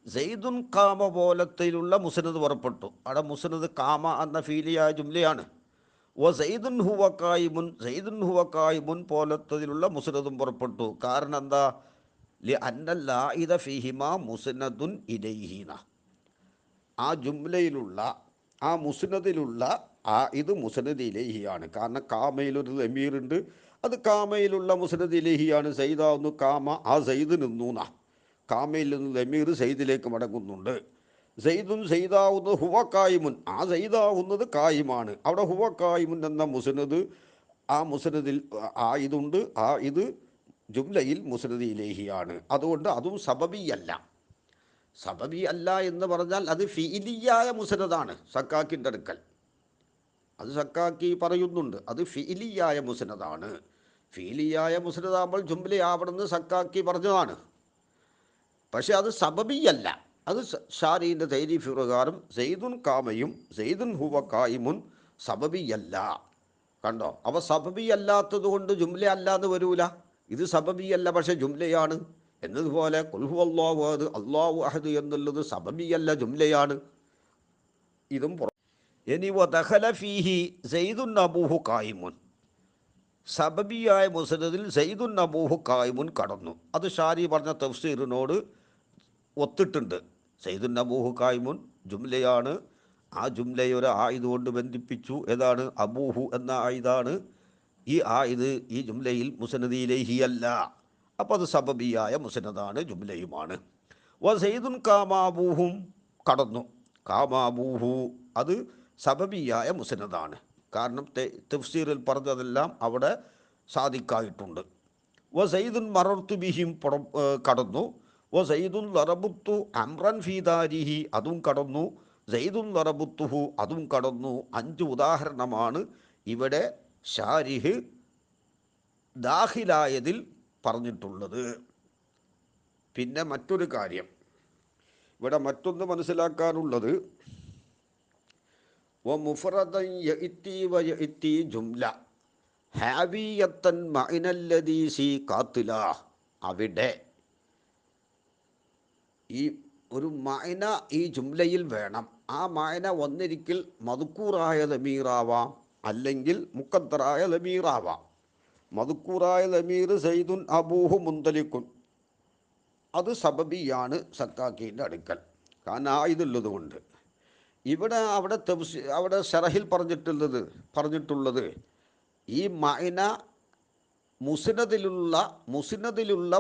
സെയ്ദുൻ കാമ പോലത്തിലുള്ള മുസ്നദ് പുറപ്പെട്ടു. അവിടെ മുസ്നദ് കാമ എന്ന ഫീലിയായ ജുംലയാണ്. ഓ സെയ്ദുൻ ഹുവ കായിമുൻ, സെയ്ദുൻ ഹുവ കായിമുൻ പോലത്തതിലുള്ള മുസ്നദും പുറപ്പെട്ടു. കാരണം എന്താ? ലി അന്നല്ല ഇത ഫിഹിമ മുസ്നദുൻ ഇലൈഹിന, ആ ജുംലയിലുള്ള ആ മുസ്നദിലുള്ള ആ ഇത് മുസ്നദ് ഇലൈഹിയാണ്. കാരണം കാമയിലൊരു ലമീറുണ്ട്, അത് കാമയിലുള്ള മുസ്നദ് ഇലൈഹിയാണ്. സൈദാവുന്നു കാമ, ആ സൈദ് നിന്നൂന്ന, കാമയിൽ നിന്ന് ലമീർ സൈദിലേക്ക് മടങ്ങുന്നുണ്ട്. സൈദുൻ സൈദാവുന്നത് ഹുവ കായിമുൻ, ആ സൈദാവുന്നത് കായിമാണ്. അവിടെ ഹുവ കായിമുൻ എന്ന മുസ്നദ്, ആ മുസ്നദിൽ ആ ഇതുണ്ട്, ആ ഇത് ജുംലയിൽ മുസ്നദ് ഇലൈഹിയാണ്. അതുകൊണ്ട് അതും സബബിയല്ല. സബബി അല്ല എന്ന് പറഞ്ഞാൽ അത് ഫിഇലിയായ മുസ്നദാണ് സക്കാക്കിൻ്റെ അടുക്കൽ. അത് സക്കാക്കി പറയുന്നുണ്ട്, അത് ഫിഇലിയായ മുസ്നദാണ്. ഫിഇലിയായ മുസ്നദാകുമ്പോൾ ജുംലയാവണമെന്ന് സക്കാക്കി പറഞ്ഞതാണ്. പക്ഷേ അത് സബബിയല്ല. അത് ഷാരീൻ്റെ തൈരീഫ് പ്രകാരം സെയ്ദുൻ കാമയും സെയ്ദുൻ ഹുവ കായിമുൻ സബബിയല്ല. കണ്ടോ? അവ സബബിയല്ലാത്തത് കൊണ്ട് ജുംല അല്ലാന്ന് വരൂല. ഇത് സബബിയല്ല പക്ഷേ ജുംലയാണ്. എന്നതുപോലെ ഖുൽഹു അല്ലാഹു അഹദ്, അല്ലാഹു അഹദ് എന്നുള്ളത് സബബിയല്ല, ജുംലയാണ്. ഇതും ഇനി വദഖല ഫീഹി സെയ്ദുൻ അബൂഹു കായിമുൻ, സബബിയായ മുസ്നദിൽ സെയ്ദുൻ അബൂഹു കായിമുൻ കടന്നു. അത് ഷാരി പറഞ്ഞ തഫ്സീറിനോട് ഒത്തിട്ടുണ്ട്. സെയ്ദുൻ അബൂഹു കായിമുൻ ജുംലയാണ്. ആ ജുംലയൊരു ആയിദ് കൊണ്ട് ബന്ധിപ്പിച്ചു. ഏതാണ്? അബൂഹു എന്ന ആയിദാണ്. ഈ ആയിദ് ഈ ജുംലയിൽ മുസ്നദ് ഇലൈഹി അല്ല. അപ്പോൾ അത് സബബിയായ മുസ്നദാണ്, ജുംലയുമാണ്. വ സെയ്ദുൻ കാമാബൂഹും കടന്നു. കാമാബൂഹു അത് സബബിയായ മുസ്നദാണ്. കാരണം തഫ്സീറിൽ പറഞ്ഞതെല്ലാം അവിടെ സാദിക്കായിട്ടുണ്ട്. വ സെയ്ദുൻ മറർത്തു ബിഹിം കടന്നു. വ സെയ്ദുൻ ലറബുത്തു അംറൻ ഫീദാരിഹി അതും കടന്നു. സെയ്ദുൻ ലറബുത്തുഹു അതും കടന്നു. 5 ഉദാഹരണമാണ് ഇവിടെ ഷാരിഹ് ദാഖിലായതിൽ പറഞ്ഞിട്ടുള്ളത്. പിന്നെ മറ്റൊരു കാര്യം ഇവിടെ മറ്റൊന്ന് മനസ്സിലാക്കാനുള്ളത്, വമുഫറദൻ യഅതി വയഅതി ജുംല ഹാവിയത്തൻ മഅനല്ലദീ സി ഖാത്തില, അവിടെ ഈ ഒരു മഅന ഈ ജുംലയിൽ വേണം. ആ മഅന ഒന്നിരിക്കൽ മദ്കൂറായ ലമീറാവാം, അല്ലെങ്കിൽ മുഖദ്ദറായ ലമീറാവാം. മദ്കൂറായ ലമീർ സൈദുൻ അബൂഹു മുന്തലിക്കുൻ, അത് സബബിയാണ് സക്കാക്കീൻ്റെ അടുക്കൽ, കാരണം ആ ഇതുള്ളത് കൊണ്ട്. അവിടെ ശറഹിൽ പറഞ്ഞിട്ടുള്ളത് ഈ മഅന മുസ്നദിലുള്ള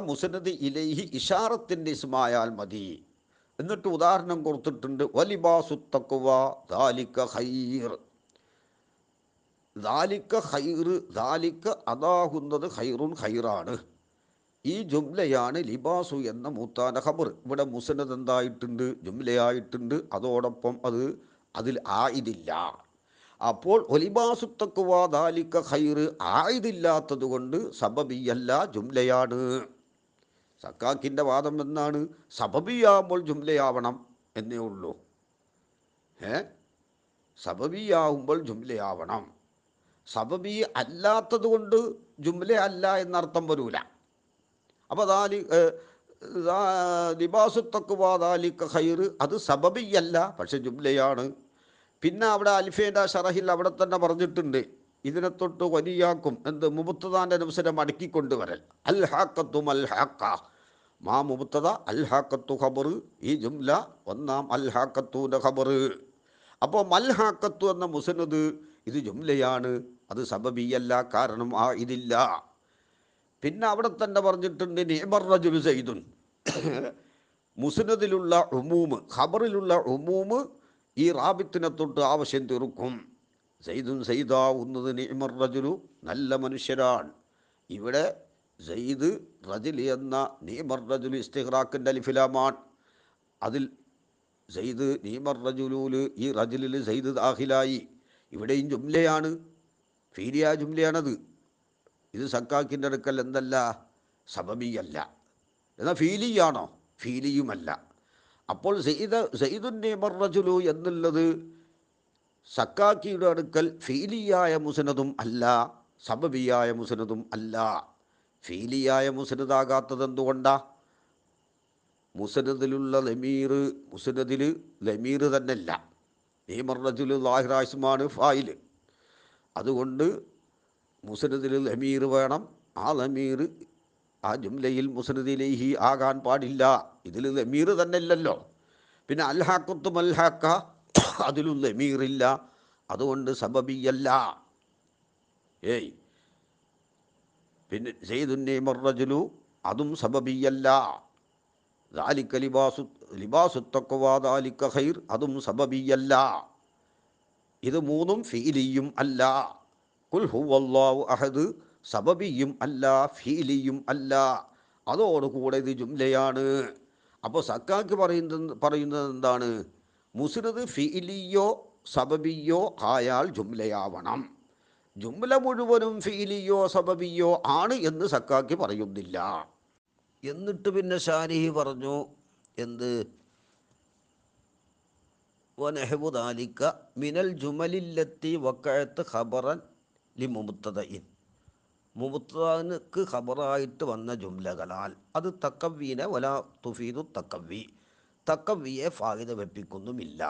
മുസ്നദ് ഇലൈഹി ഇഷാറത്തിൻ്റെ ഇസ്മായാൽ മതി. എന്നിട്ട് ഉദാഹരണം കൊടുത്തിട്ടുണ്ട്, വലിബാസു തഖ്വ ദാലിക ഖൈർ, ദാലിക ഖൈർ, ദാലിക അതാകുന്നത് ഖൈറുൻ ഖൈറാണ്. ഈ ജുംലയാണ് ലിബാസു എന്ന മൂത്താന ഖബർ. ഇവിടെ മുസ്നദ് എന്തായിട്ടുണ്ട്? ജുംലയായിട്ടുണ്ട്. അതോടൊപ്പം അതിൽ ആയിദില്ല. അപ്പോൾ ഒലിബാസു തഖ്വ ദാലിക ഖൈർ ആയിദില്ലാത്തത് കൊണ്ട് സബബിയല്ല, ജുംലയാണ്. സക്കാക്കിൻ്റെ വാദം എന്നാണ്? സബബിയാകുമ്പോൾ ജുംലയാവണം എന്നേ ഉള്ളൂ. സബബിയാവുമ്പോൾ ജുംലയാവണം. സബബി അല്ലാത്തത് കൊണ്ട് ജുംല അല്ല എന്നർത്ഥം വരൂല. അപ്പോൾ ലിബാസു തഖ്വ ദാലിക ഖൈർ അത് സബബിയല്ല, പക്ഷെ ജുംലയാണ്. പിന്നെ അവിടെ അൽഫേൻ്റെ ഷറഹിൽ അവിടെ തന്നെ പറഞ്ഞിട്ടുണ്ട്, ഇതിനെ തൊട്ട് വലിയാക്കും എന്ത് മുബത്തദാൻ്റെ നഫ്സിനെ മടക്കിക്കൊണ്ടുവരൽ. അൽ ഹാക്കത്തു അൽ ഹാക്ക, മാ മുബത്തദ അൽ ഹാക്കത്തു ഖബർ, ഈ ജുംല ഒന്നാം അൽ ഹാക്കത്തൂൻ്റെ ഖബർ. അപ്പോൾ മൽഹാക്കത്തു എന്ന മുസനദ് ഇത് ജുംലയാണ്, അത് സബബിയല്ല, കാരണം ആ ഇതില്ല. പിന്നെ അവിടെ തന്നെ പറഞ്ഞിട്ടുണ്ട് നിഅ്മർ റജുലു സൈദുൻ. മുസ്നദിലുള്ള ഉമൂമ്, ഖബറിലുള്ള ഉമൂമ് ഈ റാബിത്തിനെ തൊട്ട് ആവശ്യം തീർക്കും. സൈദുൻ സൈദാവുന്നത് നിഅ്മർ റജുലു നല്ല മനുഷ്യരാണ്. ഇവിടെ സൈദ് റജുൽ എന്ന നിഅ്മർ റജുലു ഇസ്തിഗ്റാഖിൻ്റെ അലിഫിലാമാണ്. അതിൽ സൈദ് നിഅ്മർ റജുലൂല് ഈ റജുലിൽ സൈദ് ദാഖിലായി. ഇവിടെയും ജുംലയാണ്, ഫീലിയ ജുംലയാണത്. ഇത് സക്കാക്കിൻ്റെ അടുക്കൽ എന്തല്ല, സബബിയല്ല. എന്നാൽ ഫീലിയാണോ? ഫീലിയുമല്ല. അപ്പോൾ സയ്യിദുൻ നിഅ്മർ റജുലു എന്നുള്ളത് സക്കാക്കിയുടെ അടുക്കൽ ഫീലിയായ മുസ്നദും അല്ല, സബബിയായ മുസ്നദും അല്ല. ഫീലിയായ മുസ്നദാകാത്തത് എന്തുകൊണ്ടാ? മുസ്നദിലുള്ള ലമീർ, മുസ്നദിൽ ലമീർ തന്നെയല്ല. നിഅ്മർ റജുലു ലാഹിറാസ്മാണ് ഫായിൽ. അതുകൊണ്ട് മുസ്നദിൽ ലമീർ വേണം. ആ ലമീർ ആ ജുംലയിൽ മുസ്നദിലേഹി ആകാൻ പാടില്ല. ഇതിൽ ലമീർ തന്നെ ഇല്ലല്ലോ. പിന്നെ അൽഹാഖത്തു മൽഹാക്ക, അതിലും ലമീറില്ല. അതുകൊണ്ട് സബബിയല്ല. പിന്നെ സയ്യിദുൻ നിഅ്മർ റജുലു അതും സബബിയല്ല. ദാലിക ലിബാസു തഖ്വ ദാലിക ഖൈർ, അതും സബബിയല്ല. ഇത് മൂന്നും ഫീലിയും അല്ല. ഖുൽ ഹുവല്ലാഹു അഹദ് സബബിയും അല്ല, ഫീലിയും അല്ല. അതോടുകൂടെ ഇത് ജുംലയാണ്. അപ്പോൾ സക്കാക്ക് പറയുന്നത് എന്താണ്? മുസ്നദ് ഫീലിയോ സബബിയോ ആയാൽ ജുംലയാവണം. ജുംല മുഴുവനും ഫീലിയോ സബബിയോ ആണ് എന്ന് സക്കാക്ക് പറയുന്നില്ല. എന്നിട്ട് പിന്നെ ഷാരിഹി പറഞ്ഞു എന്ത്? വനഹ്വു ദാലിക മിനൽ ജുമലില്ലത്തി വഖഅത്ത് ഖബറൻ ലിമുബ്തദഇൻ, മുബ്തദക്ക് ഖബറായിട്ട് വന്ന ജുംലകളാൽ അത് തക്കവീന വലാ തുഫീദു തക്കവി, തക്കവിയെ ഫായിദ വെപ്പിക്കുന്നുമില്ല.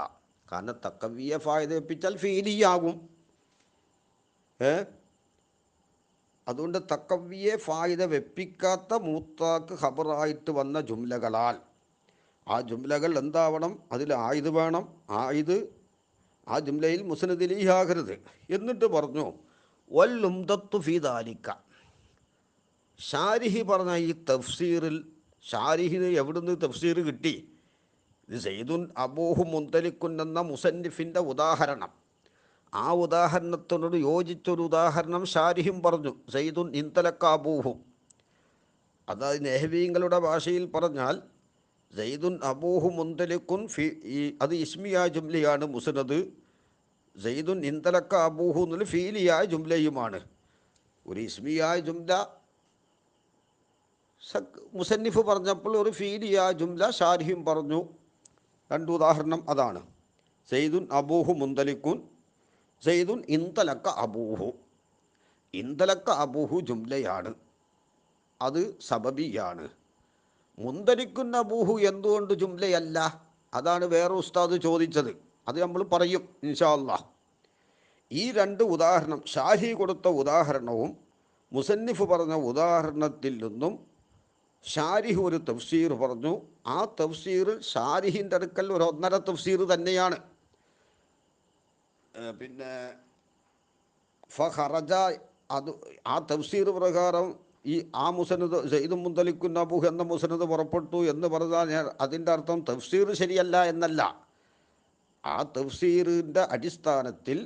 കാരണം തക്കവിയെ ഫായിദ വെപ്പിച്ചാൽ ഫീലിയാകും. അതുകൊണ്ട് തക്കവിയെ ഫായിദ വെപ്പിക്കാത്ത മൂത്താക്ക് ഖബറായിട്ട് വന്ന ജുംലകളാൽ ആ ജുംലകൾ എന്താവണം? അതിൽ ആയിദ് വേണം. ആയിദ് ആ ജുംലയിൽ മുസ്നദിലിയാകരുത്. എന്നിട്ട് പറഞ്ഞു വല്ലുംദത്തു ഫീ ദാലിക. ഷാരിഹി പറഞ്ഞ ഈ തഫ്സീറിൽ ഷാരിഹിന് എവിടുന്ന് തഫ്സീർ കിട്ടി? ഇത് സയ്യിദുൻ അബൂഹു മുന്തലിക്കുൻ എന്ന മുസന്നിഫിൻ്റെ ഉദാഹരണം. ആ ഉദാഹരണത്തിനോട് യോജിച്ചൊരു ഉദാഹരണം ഷാരിഹിം പറഞ്ഞു. സയ്യിദുൻ ഇന്തലക്ക അബൂഹു, അതായത് നെഹ്വീങ്ങളുടെ ഭാഷയിൽ പറഞ്ഞാൽ സയ്യിദുൻ അബൂഹു മുന്തലിക്കുൻ അത് ഇസ്മിയായ ജുംലയാണ് മുസ്നദ്. സയ്യിദുൻ ഇന്തലക്ക അബൂഹു എന്നുള്ള ഫീലിയായ ജുംലയുമാണ്. ഒരു ഇസ്മിയായ ജുംല മുസന്നിഫ് പറഞ്ഞപ്പോൾ ഒരു ഫീലിയായ ജുംല ഷാരിഹിം പറഞ്ഞു. രണ്ട് ഉദാഹരണം അതാണ്. സയ്യിദുൻ അബൂഹു മുന്തലിക്കുൻ, സയ്യിദുൻ ഇന്തലക്ക അബൂഹു. ഇന്തലക്ക അബൂഹു ജുംലയാണ്, അത് സബബിയാണ്. മുന്തലിക്കുൻ അബൂഹു എന്തുകൊണ്ട് ജുംലയല്ല? അതാണ് വേറെ ഉസ്താദ് ചോദിച്ചത്. അത് നമ്മൾ പറയും ഇൻഷാ അല്ലാഹ്. ഈ രണ്ട് ഉദാഹരണം, ഷാഹി കൊടുത്ത ഉദാഹരണവും മുസന്നിഫ് പറഞ്ഞ ഉദാഹരണത്തിൽ നിന്നും ഷാരിഹ് ഒരു തഫ്സീർ പറഞ്ഞു. ആ തഫ്സീർ ഷാരിഹിൻ്റെ അടുക്കൽ ഒരു ഒന്നര തഫ്സീർ തന്നെയാണ്. പിന്നെ ഫഖറജ, അത് ആ തഫ്സീർ പ്രകാരം ഈ ആ മുസനദ് സയ്യിദുൻ മുന്തലിക്കുൻ അബൂഹു എന്ന മുസനദ് പുറപ്പെട്ടു എന്ന് പറഞ്ഞാൽ അതിൻ്റെ അർത്ഥം തഫ്സീർ ശരിയല്ല എന്നല്ല. ആ തഫ്സീറിൻ്റെ അടിസ്ഥാനത്തിൽ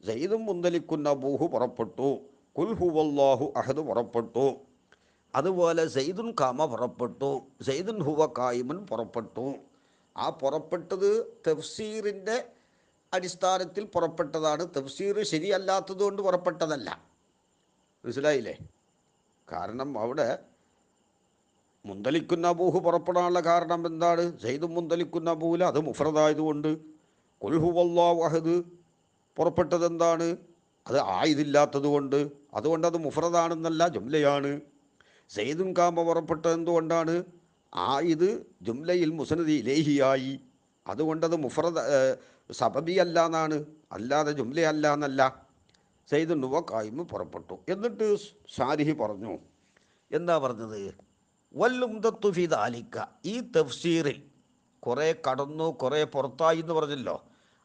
സയ്യിദുൻ മുന്തലിക്കുൻ അബൂഹു പുറപ്പെട്ടു, ഖുൽ ഹുവല്ലാഹു അഹദ് പുറപ്പെട്ടു, അതുപോലെ സയ്യിദുൻ ഖാമ പുറപ്പെട്ടു, സയ്യിദുൻ ഹുവ ഖായിമുൻ പുറപ്പെട്ടു. ആ പുറപ്പെട്ടത് തഫ്സീറിൻ്റെ അടിസ്ഥാനത്തിൽ പുറപ്പെട്ടതാണ്. തഫ്സീർ ശരിയല്ലാത്തതുകൊണ്ട് പുറപ്പെട്ടതല്ല. മനസ്സിലായില്ലേ? കാരണം അവിടെ മുന്തലിക്കുൻ അബൂഹു പുറപ്പെടാനുള്ള കാരണം എന്താണ്? സയ്യിദുൻ മുന്തലിക്കുൻ അബൂല അത് മുഫ്രദായതുകൊണ്ട്. ഖുൽ ഹുവല്ലാഹു അഹദ് പുറപ്പെട്ടത് എന്താണ്? അത് ആയിദില്ലാത്തത് കൊണ്ട്. അതുകൊണ്ട് അത് മുഫ്രദാണെന്നല്ല, ജുംലയാണ്. സയ്യിദുൻ ഖാമ പുറപ്പെട്ടത് എന്തുകൊണ്ടാണ്? ആയിദ് ജുംലയിൽ മുസ്നദി ഇലൈഹിയായി. അതുകൊണ്ടത് സബബി അല്ല എന്നാണ്, അല്ലാതെ ജുംലയല്ല എന്നല്ല. സയ്യിദുൻ ഹുവ ഖായിമ് പുറപ്പെട്ടു. എന്നിട്ട് ഷാരിഹി പറഞ്ഞു, എന്താ പറഞ്ഞത്? വല്ലുംദത്തു ഫീ ദാലിക, ഈ തഫ്സീറിൽ കുറേ കടന്നു കുറേ പുറത്തായി എന്ന് പറഞ്ഞല്ലോ.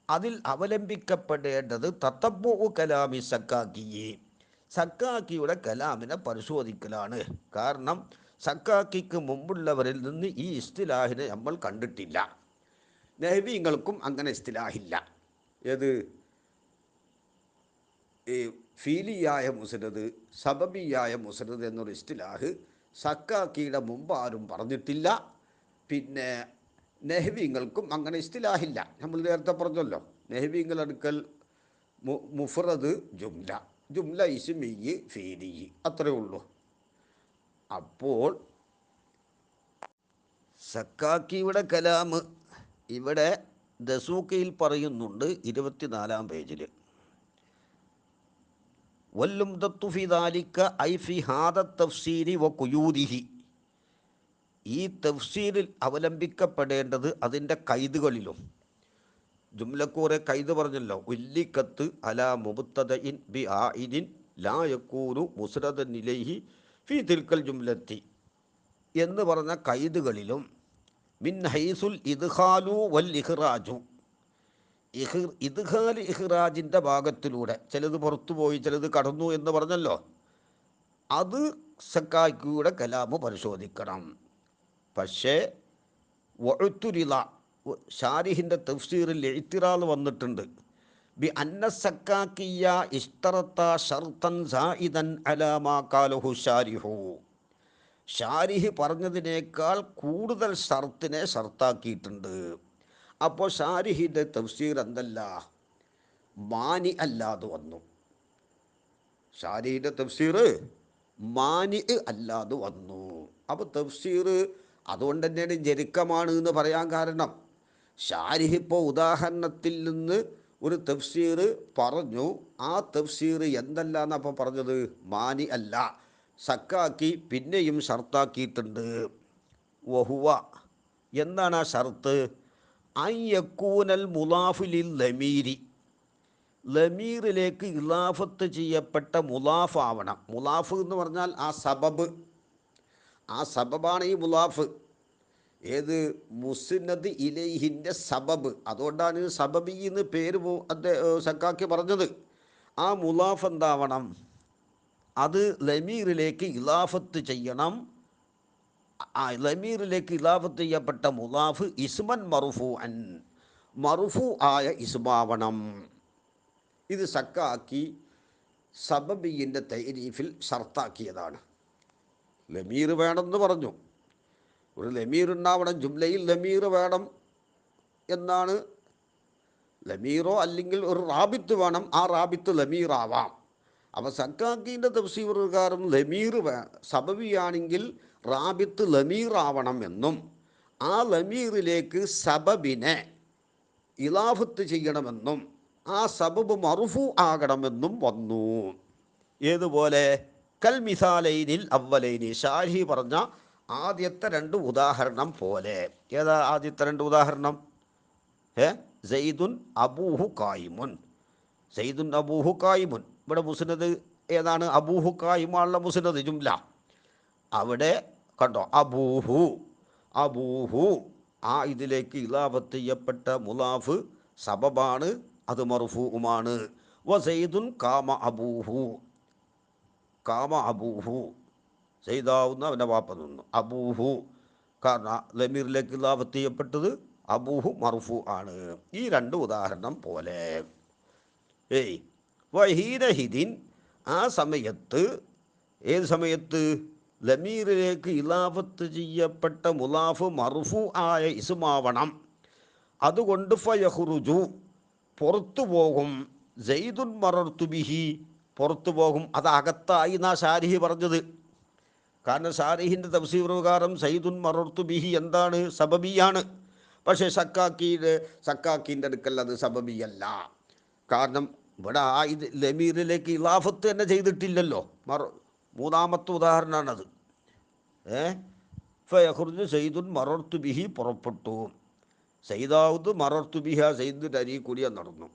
അതിൽ അവലംബിക്കപ്പെടേണ്ടത് തത്തബ്ബു കലാമി സക്കാക്കിയെ, സക്കാക്കിയുടെ കലാമിനെ പരിശോധിക്കലാണ്. കാരണം സക്കാക്കിക്ക് മുമ്പുള്ളവരിൽ നിന്ന് ഈ ഇസ്തിലാഹിനെ നമ്മൾ കണ്ടിട്ടില്ല. നഹ്വിങ്ങൾക്കും അങ്ങനെ ഇസ്തിലാഹില്ല. ഏത് ഈ ഫീലിയായ മുസ്നദ്, സബബിയായ മുസ്നദ് എന്നൊരു ഇസ്തിലാഹ് സക്കാക്കിയുടെ മുമ്പ് ആരും പറഞ്ഞിട്ടില്ല. പിന്നെ നഹ്വിങ്ങൾക്കും അങ്ങനെ ഇസ്തിലാഹില്ല. നമ്മൾ നേരത്തെ പറഞ്ഞല്ലോ, നഹ്വിങ്ങൾ അടുക്കൽ മുഫ്രദ് ജുംല, ജുംല ഇസ്മിയ്യ് ഫീലിയ്യ്, അത്രയേ ഉള്ളൂ. അപ്പോൾ സക്കാക്കിയുടെ കലാം ഇവിടെ ദസൂക്കയിൽ പറയുന്നുണ്ട് 24-ാം പേജിൽ. വല്ലുംദത്തു ഫി ദാലിക ഐ ഫി ഹാദ തഫ്സീരി വ ഖുയൂദിഹി, ഈ തഫ്സീരിൽ അവലംബിക്കപ്പെടേണ്ടത് അതിൻ്റെ കൈതുകളിലും. ജുംലക്കൂറെ കൈത് പറഞ്ഞല്ലോ, ഉല്ലിക്കത്ത് അലാ മുബ്തദഇൻ ബി ആയിദിൻ ലാ യകൂനു മുസ്നദൻ ഇലൈഹി ഫി തിൽക്കൽ ജുംലത്തി എന്ന് പറഞ്ഞ കൈതുകളിലും മിൻ ഹൈസുൽ ഇദ്ഖാലു വൽ ഇഖ്റാജു, ഇദ്ഖാൽ ഇഖ്റാജിൻ്റെ ഭാഗത്തിലൂടെ ചിലത് പുറത്തുപോയി ചിലത് കടന്നു എന്ന് പറഞ്ഞല്ലോ, അത് സക്കാക്കിയുടെ കലാമ് പരിശോധിക്കണം. പക്ഷേ വഉത്തുരിള, ഷാരിഹിൻ്റെ തഫ്സീറിൽ ഇഅ്തിറാദ് വന്നിട്ടുണ്ട്. ബി അന്ന സക്കാക്കിയ ഇഷ്തറത്ത ഷർത്തൻ സായിദൻ അലാ മാ ഖാലഹു ഷാരിഹു, ഷാരിഹ് പറഞ്ഞതിനേക്കാൾ കൂടുതൽ ഷർത്തിനെ ഷർത്താക്കിയിട്ടുണ്ട്. അപ്പോൾ ഷാരിഹിൻ്റെ തഫ്സീർ എന്തല്ല, മാനി അല്ലാതെ വന്നു. ഷാരിഹിൻ്റെ തഫ്സീർ മാനി അല്ലാതെ വന്നു. അപ്പോൾ തഫ്സീർ അതുകൊണ്ട് തന്നെയാണ് ജരിക്കമാണ് എന്ന് പറയാൻ കാരണം, ഷാരിഹ് ഇപ്പോൾ ഉദാഹരണത്തിൽ നിന്ന് ഒരു തഫ്സീർ പറഞ്ഞു, ആ തഫ്സീർ എന്തല്ല എന്നപ്പോൾ പറഞ്ഞത്, മാനി അല്ല, സക്കാക്കി പിന്നെയും ഷർത്താക്കിയിട്ടുണ്ട്. വഹുവ, എന്താണ് ആ ഷർത്ത്? അയ്യക്കൂനൽ മുലാഫിലിൽ ലമീരി, ലമീറിലേക്ക് ഇലാഫത്ത് ചെയ്യപ്പെട്ട മുലാഫ് ആവണം. മുലാഫ് എന്ന് പറഞ്ഞാൽ ആ സബബ്, ആ സബബാണ് ഈ മുലാഫ്. ഏത് മുസ്നദ് ഇലൈഹിൻ്റെ സബബ്, അതുകൊണ്ടാണ് സബബി എന്ന് പേര് സക്കാക്കി പറഞ്ഞത്. ആ മുലാഫ് എന്താവണം? അത് ലമീറിലേക്ക് ഇലാഫത്ത് ചെയ്യണം. ലമീറിലേക്ക് ഇലാഫത്ത് ചെയ്യപ്പെട്ട മുലാഫ് ഇസ്മൻ മർഫൂഅൻ, മർഫൂ ആയ ഇസ്മാവണം. ഇത് സക്കാക്കി സബബിൻ്റെ തൈരീഫിൽ ഷർത്താക്കിയതാണ്. ലമീർ വേണമെന്ന് പറഞ്ഞു, ഒരു ലമീർ ഉണ്ടാവണം, ജുംലയിൽ ലമീർ വേണം എന്നാണ്. ലമീറോ അല്ലെങ്കിൽ ഒരു റാബിത്ത് വേണം, ആ റാബിത്ത് ലമീറാവാം. അപ്പോൾ സക്കാക്കിൻ്റെ തഫ്സീർ പ്രകാരം ലമീർ സബബിയാണെങ്കിൽ റാബിത്ത് ലമീറാവണം എന്നും, ആ ലമീറിലേക്ക് സബബിനെ ഇലാഫത്ത് ചെയ്യണമെന്നും, ആ സബബ് മർഫൂ ആകണമെന്നും വന്നു. ഏതുപോലെ? കൽ മിസാലൈനിൽ അവലൈനി, ഷാഹി പറഞ്ഞ ആദ്യത്തെ 2 ഉദാഹരണം പോലെ. ഏതാ ആദ്യത്തെ 2 ഉദാഹരണം? സയ്യിദുൻ അബൂഹു കായിമുൻ, സയ്യിദുൻ അബൂഹു കായിമുൻ. ഇവിടെ മുസ്നദ് ഏതാണ്? അബൂഹു കായിമുള്ള മുസ്നദ് ജുംല. അവിടെ കണ്ടോ, അബൂഹു, അബൂഹു, ആ ഇതിലേക്ക് ഇലാഫത്ത് ചെയ്യപ്പെട്ട മുലാഫ് സബബാണ്, അത് മർഫൂഉമാണ്. വസയ്യിദുൻ കാമ അബൂഹു, കാമ അബൂഹു, സയ്യിദാവുന്ന അവൻ്റെ വാപ്പ നിന്നു. അബൂഹു കാരണം ലമീറിലേക്ക് ഇലാഫത്ത് ചെയ്യപ്പെട്ടത് അബൂഹു മർഫൂ ആണ്. ഈ 2 ഉദാഹരണം പോലെ. വഹീനഹിദിൻ, ആ സമയത്ത്, ഏത് സമയത്ത്? ലമീറിലേക്ക് ഇലാഫത്ത് ചെയ്യപ്പെട്ട മുലാഫ് മർഫൂ ആയ ഇസ്മാവണം. അതുകൊണ്ട് ഫയഖ്റുജു, പുറത്തു പോകും. സയ്യിദുൻ മറർതു ബിഹി, പുറത്തു പോകും. അത് അകത്തായി എന്നാ ഷാരിഹി പറഞ്ഞത്. കാരണം ഷാരിഹിൻ്റെ തഫ്സീർ പ്രകാരം സയ്യിദുൻ മറർതു ബിഹി എന്താണ്? സബബിയാണ്. പക്ഷേ സക്കാക്കിൻ്റെ അടുക്കൽ അത് സബബിയല്ല. കാരണം ഇവിടെ ആ ഇത് ലമീറിലേക്ക് ഇലാഫത്ത് തന്നെ ചെയ്തിട്ടില്ലല്ലോ. മൂന്നാമത്തെ ഉദാഹരണമാണത്. ഫയഖ്റുജു സയ്യിദുൻ മറർതു ബിഹി, പുറപ്പെട്ടു. സയ്യിദാവുദ് മറർതു ബിഹ, സയ്യിദിൻ്റെ അരി കൂടിയ നടന്നു.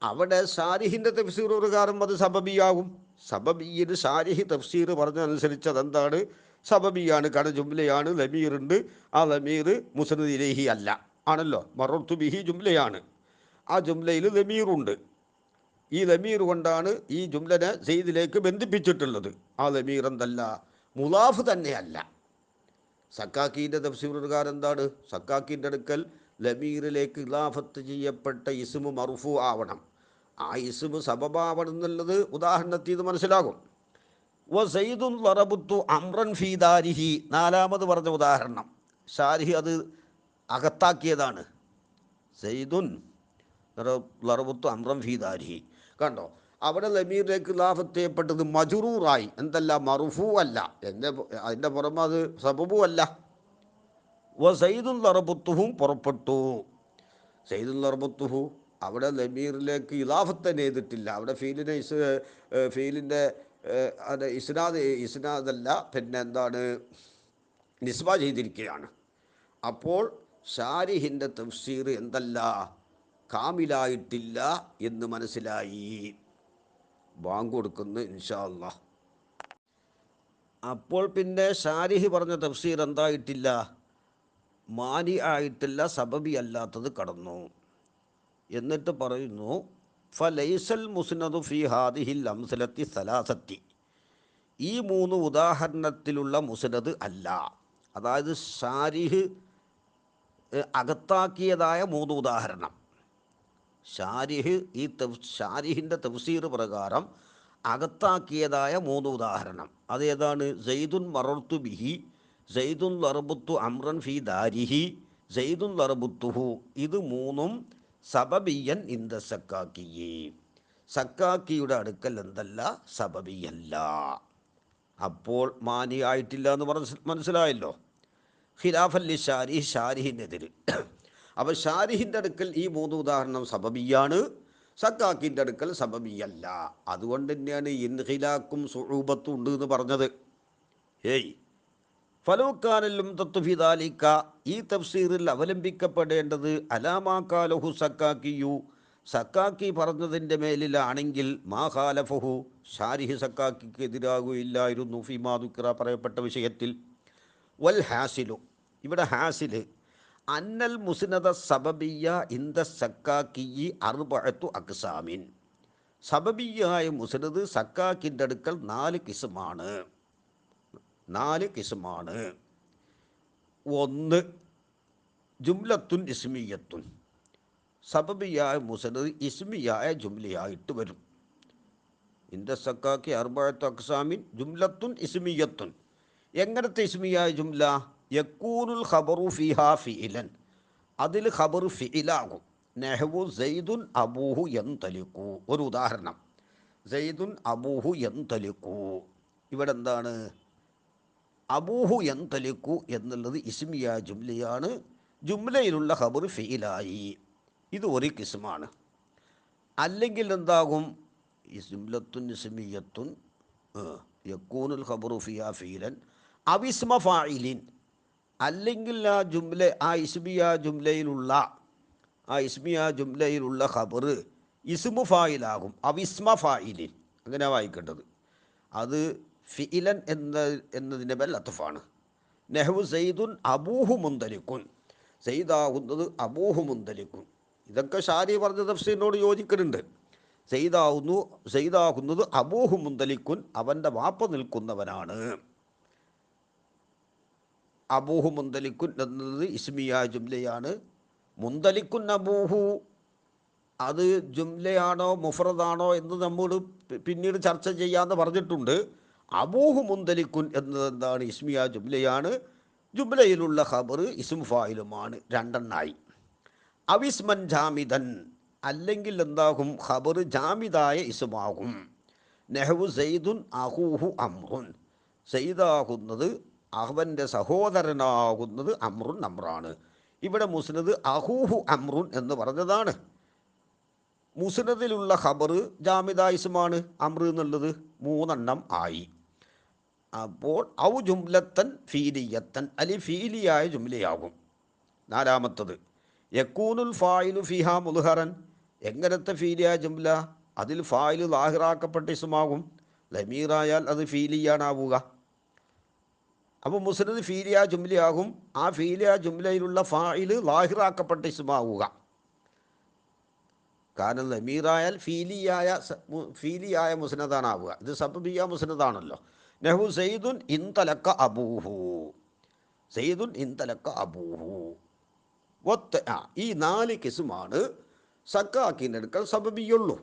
അവിടെ ഷാരിഹിൻ്റെ തഫ്സീർ പ്രകാരം അത് സബബിയാകും. സബബിയിൽ ഷാരിഹി തഫ്സീർ പറഞ്ഞതനുസരിച്ച് അതെന്താണ്? സബബിയാണ്. കാരണം ജുംലയാണ്, ലമീറുണ്ട്. ആ ലമീർ മുസ്നദ് ഇലൈഹി അല്ല, ആണല്ലോ. മറർതു ബിഹി ജുംലയാണ്. ആ ജുംലയിൽ ലമീറുണ്ട്. ഈ ലമീർ കൊണ്ടാണ് ഈ ജുംലനെ സെയ്ദിലേക്ക് ബന്ധിപ്പിച്ചിട്ടുള്ളത്. ആ ലമീർ എന്തല്ല, മുലാഫ് തന്നെയല്ല. സക്കാക്കീൻ്റെ തഫ്സീർ പ്രകാരം എന്താണ്? സക്കാക്കീൻ്റെ അടുക്കൽ ലമീറിലേക്ക് ഇലാഫത്ത് ചെയ്യപ്പെട്ട ഇസ്മു മർഫൂ ആവണം. ആ ഇസ്മു സബബാവണം എന്നുള്ളത് ഉദാഹരണത്തിൽ ഇത് മനസ്സിലാകും. വ സയ്യിദുൻ ലറബുത്തു അംറൻ ഫീദാരിഹി, നാലാമത് പറഞ്ഞ ഉദാഹരണം. ഷാരിഹി അത് അകത്താക്കിയതാണ്. സയ്യിദുൻ ലറബുത്തു അംറൻ ഫീദാരിഹി, കണ്ടോ? അവിടെ ലമീറിലേക്ക് ഇലാഫത്ത് ചെയ്യപ്പെട്ടത് മജ്റൂറായി, എന്തല്ല മർഫൂ അല്ല. അതിൻ്റെ പുറമെ അത് സബബും അല്ല. വ സയ്യിദുൻ ലറബുത്തുഹും പുറപ്പെട്ടു. സയ്യിദുൻ ലറബുത്തുഹു അവിടെ ലമീറിലേക്ക് ഇലാഫത്ത് തന്നെ ചെയ്തിട്ടില്ല. അവിടെ ഫീലിൻ്റെ ഇസ്നാദല്ല, പിന്നെ എന്താണ്, നിസ്ബ ചെയ്തിരിക്കുകയാണ്. അപ്പോൾ ഷാരിഹിൻ്റെ തഫ്സീർ എന്തല്ല, കാമിലായിട്ടില്ല എന്ന് മനസ്സിലായി. ബാങ്ക് കൊടുക്കുന്നു ഇൻഷാ അല്ലാഹ്. അപ്പോൾ പിന്നെ ഷാരിഹ് പറഞ്ഞ തഫ്സീർ എന്തായിട്ടില്ല, മാനി ആയിട്ടില്ല, സബബി അല്ലാത്തത് കടന്നു. എന്നിട്ട് പറയുന്നു ഫലൈസൽ മുസ്നദു ഫി ഹാദിഹിൽ അംസലത്തി സലാസത്തി, ഈ മൂന്ന് ഉദാഹരണത്തിലുള്ള മുസ്നദ് അല്ല. അതായത് ഷാരിഹ് അകത്താക്കിയതായ മൂന്ന് ഉദാഹരണം, ഷാരിഹിൻ്റെ തഫ്സീർ പ്രകാരം അകത്താക്കിയതായ മൂന്ന് ഉദാഹരണം അതേതാണ്? സെയ്ദുൻ മറർത്തു ബിഹി, സെയ്ദുൻ ലറബുത്തു അംറൻ ഫി ദാരിഹി, സെയ്ദുൻ ലറബുത്തുഹു. ഇത് മൂന്നും സബബിയൻ ഇന്ദ സക്കാക്കിയെ, സക്കാക്കിയുടെ അടുക്കൽ എന്തല്ല, സബബിയല്ല. അപ്പോൾ മാനി ആയിട്ടില്ല എന്ന് മനസ്സിലായല്ലോ. ഖിലാഫല്ലി ഷാരിഹ്, ഷാരിഹിനെതിര്. അപ്പോൾ ഷാരിഹിൻ്റെ അടുക്കൽ ഈ മൂന്ന് ഉദാഹരണം സബബിയാണ്, സക്കാക്കിൻ്റെ അടുക്കൽ സബബിയല്ല. അതുകൊണ്ട് തന്നെയാണ് ഇൻഖിലാക്കും സുഊബത്തും ഉണ്ട് എന്ന് പറഞ്ഞത്. ഫലൂക്കാനല്ലും തത്വഫിദാലിക്ക, ഈ തഫ്സീറിൽ അവലംബിക്കപ്പെടേണ്ടത് അലാമാക്കാലഹു സക്കാക്കിയു, സക്കാക്കി പറഞ്ഞതിൻ്റെ മേലിലാണെങ്കിൽ മാ ഖാലഫഹു, ഷാരിഹ് സക്കാക്കിക്ക് എതിരാകുകയില്ലായിരുന്നു ഫിമാ ദുക്ര പറയപ്പെട്ട വിഷയത്തിൽ. വൽ ഹാസിലു, ഇവിടെ ഹാസിൽ അന്നൽ മുസ്നദ സബബിയ ഇന്ദ സക്കാക്കിയി അർബഅത്തു അക്സാമിൻ, സബബിയായ മുസ്നദ് സക്കാക്കിൻ്റെ അടുക്കൽ 4 കിസ്മാണ്. 4 കിസ്മാണ്. 1 ജുംലത്തുൻ ഇസ്മിയത്തുൻ, സബബിയായ മുസ്നദ് ഇസ്മിയായ ജുംലയായിട്ട് വരും. ഇന്ദ സക്കാക്കി അർബഅത്തു അക്സാമിൻ ജുംലത്തുൻ ഇസ്മിയത്തുൻ. എങ്ങനത്തെ ഇസ്മിയായ ജുംല? യക്കൂനുൽ ഖബറു ഫിഹാ ഫിഇലൻ, അതിൽ ഖബർ ഫിഇലാകും. നഹ്വു സൈദുൻ അബൂഹു യന്തലിഖു. ഒരു ഉദാഹരണം, സൈദുൻ അബൂഹു യന്തലിഖു. ഇവിടെ എന്താണ്? അബൂഹു യന്തലിഖു എന്നുള്ളത് ഇസ്മിയായ ജുംലയാണ്, ജുംലയിലുള്ള ഖബർ ഫിഇലായി. ഇത് ഒരു കിസ്മാണ്. അല്ലെങ്കിൽ എന്താകും? ജുംലത്തുൻ ഇസ്മിയത്തുൻ യക്കൂനുൽ ഖബറു ഫിഹാ ഫിഇലൻ അവിസ്മ ഫായിലിൻ, അല്ലെങ്കിൽ ആ ഇസ്മിയ ജുംലയിലുള്ള ഖബർ ഇസ്മു ഫായിലാകും, അവിസ്മ ഫായിലിൻ. അങ്ങനെ വായിക്കേണ്ടത്. അത് ഫിഇലൻ എന്നതിൻ്റെ മേൽ അത്ഫാണ്. നെഹ്വു സയ്യിദുൻ അബൂഹു മുന്തലിക്കുൻ, സയ്യിദാകുന്നത് അബൂഹു മുന്തലിക്കുൻ. ഇതൊക്കെ ഷാരി പറഞ്ഞ തഫ്സീറിനോട് യോജിക്കുന്നുണ്ട്. സയ്യിദാകുന്നത് അബൂഹു മുന്തലിക്കുൻ, അവൻ്റെ വാപ്പ നിൽക്കുന്നവനാണ്. അബൂഹു മുന്തലിക്കുൻ എന്നത് ഇസ്മിയ ജുംലയാണ്. മുന്തലിക്കുൻ അബൂഹു അത് ജുംലയാണോ മുഫ്രദാണോ എന്ന് നമ്മൾ പിന്നീട് ചർച്ച ചെയ്യാമെന്ന് പറഞ്ഞിട്ടുണ്ട്. അബൂഹു മുന്തലിക്കുൻ എന്നത് എന്താണ്? ഇസ്മിയ ജുംലയാണ്, ജുംലയിലുള്ള ഖബർ ഇസ്മു ഫായിലുമാണ്. 2 എണ്ണായി. അവിസ്മൻ ജാമിദൻ, അല്ലെങ്കിൽ എന്താകും? ഖബർ ജാമിദായ ഇസ്മാകും. നെഹ്വു സയ്യിദുൻ അഹൂഹു അമ്രുൻ, സയ്യിദാകുന്നത് അവൻ്റെ സഹോദരനാകുന്നത് അമ്രുൻ, അമ്രാണ്. ഇവിടെ മുസ്നദ് അഹൂഹു അമ്രുൻ എന്ന് പറഞ്ഞതാണ്. മുസ്നദിലുള്ള ഖബർ ജാമിദ ഇസ്മാണ്, അമ്ര എന്നുള്ളത് 3 എണ്ണം ആയി. അപ്പോൾ ഔ ജുംലത്തൻ ഫീലിയത്തൻ, അലി ഫീലിയായ ജുംലയാകും. 4-മത്തത് യക്കൂനുൽ ഫായിലു ഫിഹാ മുൽഹറൻ, എങ്ങനത്തെ ഫീലിയായ ജുംല? അതിൽ ഫായില് ലാഹിറാക്കപ്പെട്ട ഇസ്മാകും. ലമീറായാൽ അത് ഫീലിയാണാവുക. അപ്പോൾ മുസ്നദ് ഫീലിയ ജുംലയാകും. ആ ഫീലിയ ജുംലയിലുള്ള ഫായില് ലാഹിറാക്കപ്പെട്ട ഇസ്മാവുക. കാരണം ലമീറായാൽ ഫീലിയായ മുസ്നദാണാവുക. ഇത് സബബിയ മുസ്നദാണല്ലോ. നഹു സയ്യിദുൻ ഇൻതലക്ക അബൂഹു, സയ്യിദുൻ ഇൻതലക്ക അബൂഹു. ഈ 4 കിസ്മാണ് സക്കാക്കിൻ്റെ അടുക്കൽ സബബിയുള്ളൂ.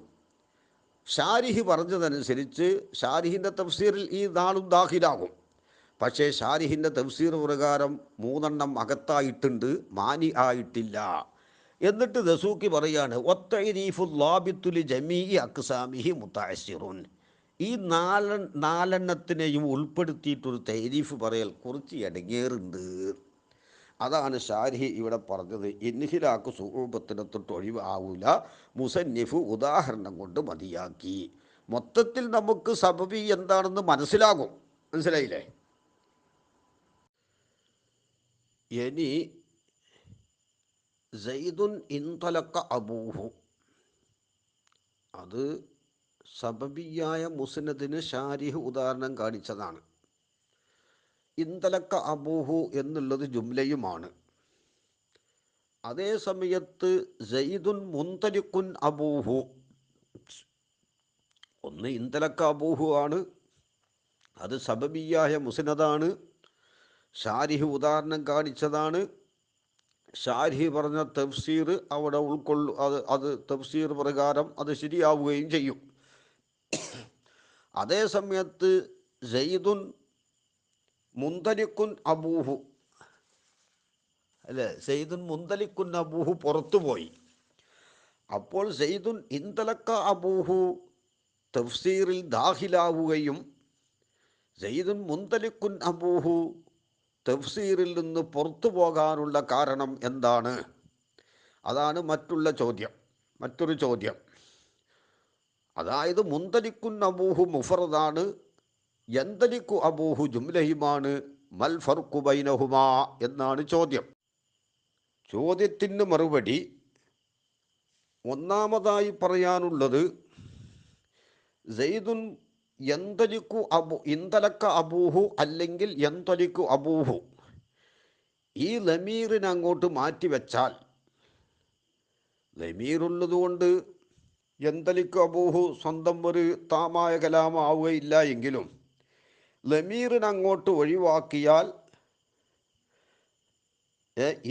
ഷാരിഹ് പറഞ്ഞതനുസരിച്ച് ഷാരിഹിൻ്റെ തഫ്സീറിൽ ഈ 4 ദാഖിലാകും. പക്ഷേ ഷാരിഹിൻ്റെ തഫ്സീർ പ്രകാരം 3 അകത്തായിട്ടുണ്ട്, മാനി ആയിട്ടില്ല. എന്നിട്ട് ദസൂക്കി പറയാണ് ഒത്തൈരീഫുല്ലാബിത്തുലി ജമീഇ അക്സാമിഹി മുത്തഅസ്സിറുൻ. ഈ 4 ഉൾപ്പെടുത്തിയിട്ടൊരു തൈരീഫ് പറയൽ കുറച്ച് ഇടങ്ങേറുണ്ട്. അതാണ് ഷാരിഹി ഇവിടെ പറഞ്ഞത്. ഇൻഹിലാക്ക് സുഊബത്തിനെ തൊട്ട് ഒഴിവാവൂല, മുസന്നിഫ് ഉദാഹരണം കൊണ്ട് മതിയാക്കി. മൊത്തത്തിൽ നമുക്ക് സബബി എന്താണെന്ന് മനസ്സിലാകും. മനസ്സിലായില്ലേ? ഇനി സയ്യിദുൻ ഇൻതലക്ക അബൂഹു, അത് സബബിയായ മുസ്നദിന് ഷാരിഹ് ഉദാഹരണം കാണിച്ചതാണ്. ഇൻതലക്ക അബൂഹു എന്നുള്ളത് ജുംലയുമാണ്. അതേ സമയത്ത് സയ്യിദുൻ മുൻതലിക്കുൻ അബൂഹു, ഒന്ന് ഇൻതലക്ക അബൂഹു ആണ്, അത് സബബിയായ മുസ്നദാണ്, ഷാരിഹ് ഉദാഹരണം കാണിച്ചതാണ്. ഷാരിഹ് പറഞ്ഞ തഫ്സീർ അവിടെ അത് തഫ്സീർ പ്രകാരം അത് ശരിയാവുകയും ചെയ്യും. അതേ സമയത്ത് സയ്യിദുൻ മുന്തലിക്കുൻ അബൂഹു അല്ലേ, സയ്യിദുൻ മുന്തലിക്കുൻ അബൂഹു പുറത്തുപോയി. അപ്പോൾ സയ്യിദുൻ ഇൻതലക്ക അബൂഹു തഫ്സീറിൽ ദാഖിലാവുകയും സയ്യിദുൻ മുന്തലിക്കുൻ അബൂഹു തഫ്സീറിൽ നിന്ന് പുറത്തു പോകാനുള്ള കാരണം എന്താണ്? അതാണ് മറ്റൊരു ചോദ്യം. അതായത് മുന്തലിക്കുൻ അബൂഹു മുഫറദാണ്, യന്തലിക്കു അബൂഹു ജുംലയുമാണ്, മൽ ഫർഖു ബൈനഹുമാ എന്നാണ് ചോദ്യം. ചോദ്യത്തിന് മറുപടി ഒന്നാമതായി പറയാനുള്ളത്, സയ്യിദുൻ ഇൻതലക്ക അബൂഹു അല്ലെങ്കിൽ യന്തലിക്കു അബൂഹു, ഈ ലമീറിനെ അങ്ങോട്ട് മാറ്റിവെച്ചാൽ, ലമീറുള്ളതുകൊണ്ട് യന്തലിക്കു അബൂഹു സ്വന്തം ഒരു താമായ കലാമാവുകയില്ല എങ്കിലും ലമീറിനെ അങ്ങോട്ട് ഒഴിവാക്കിയാൽ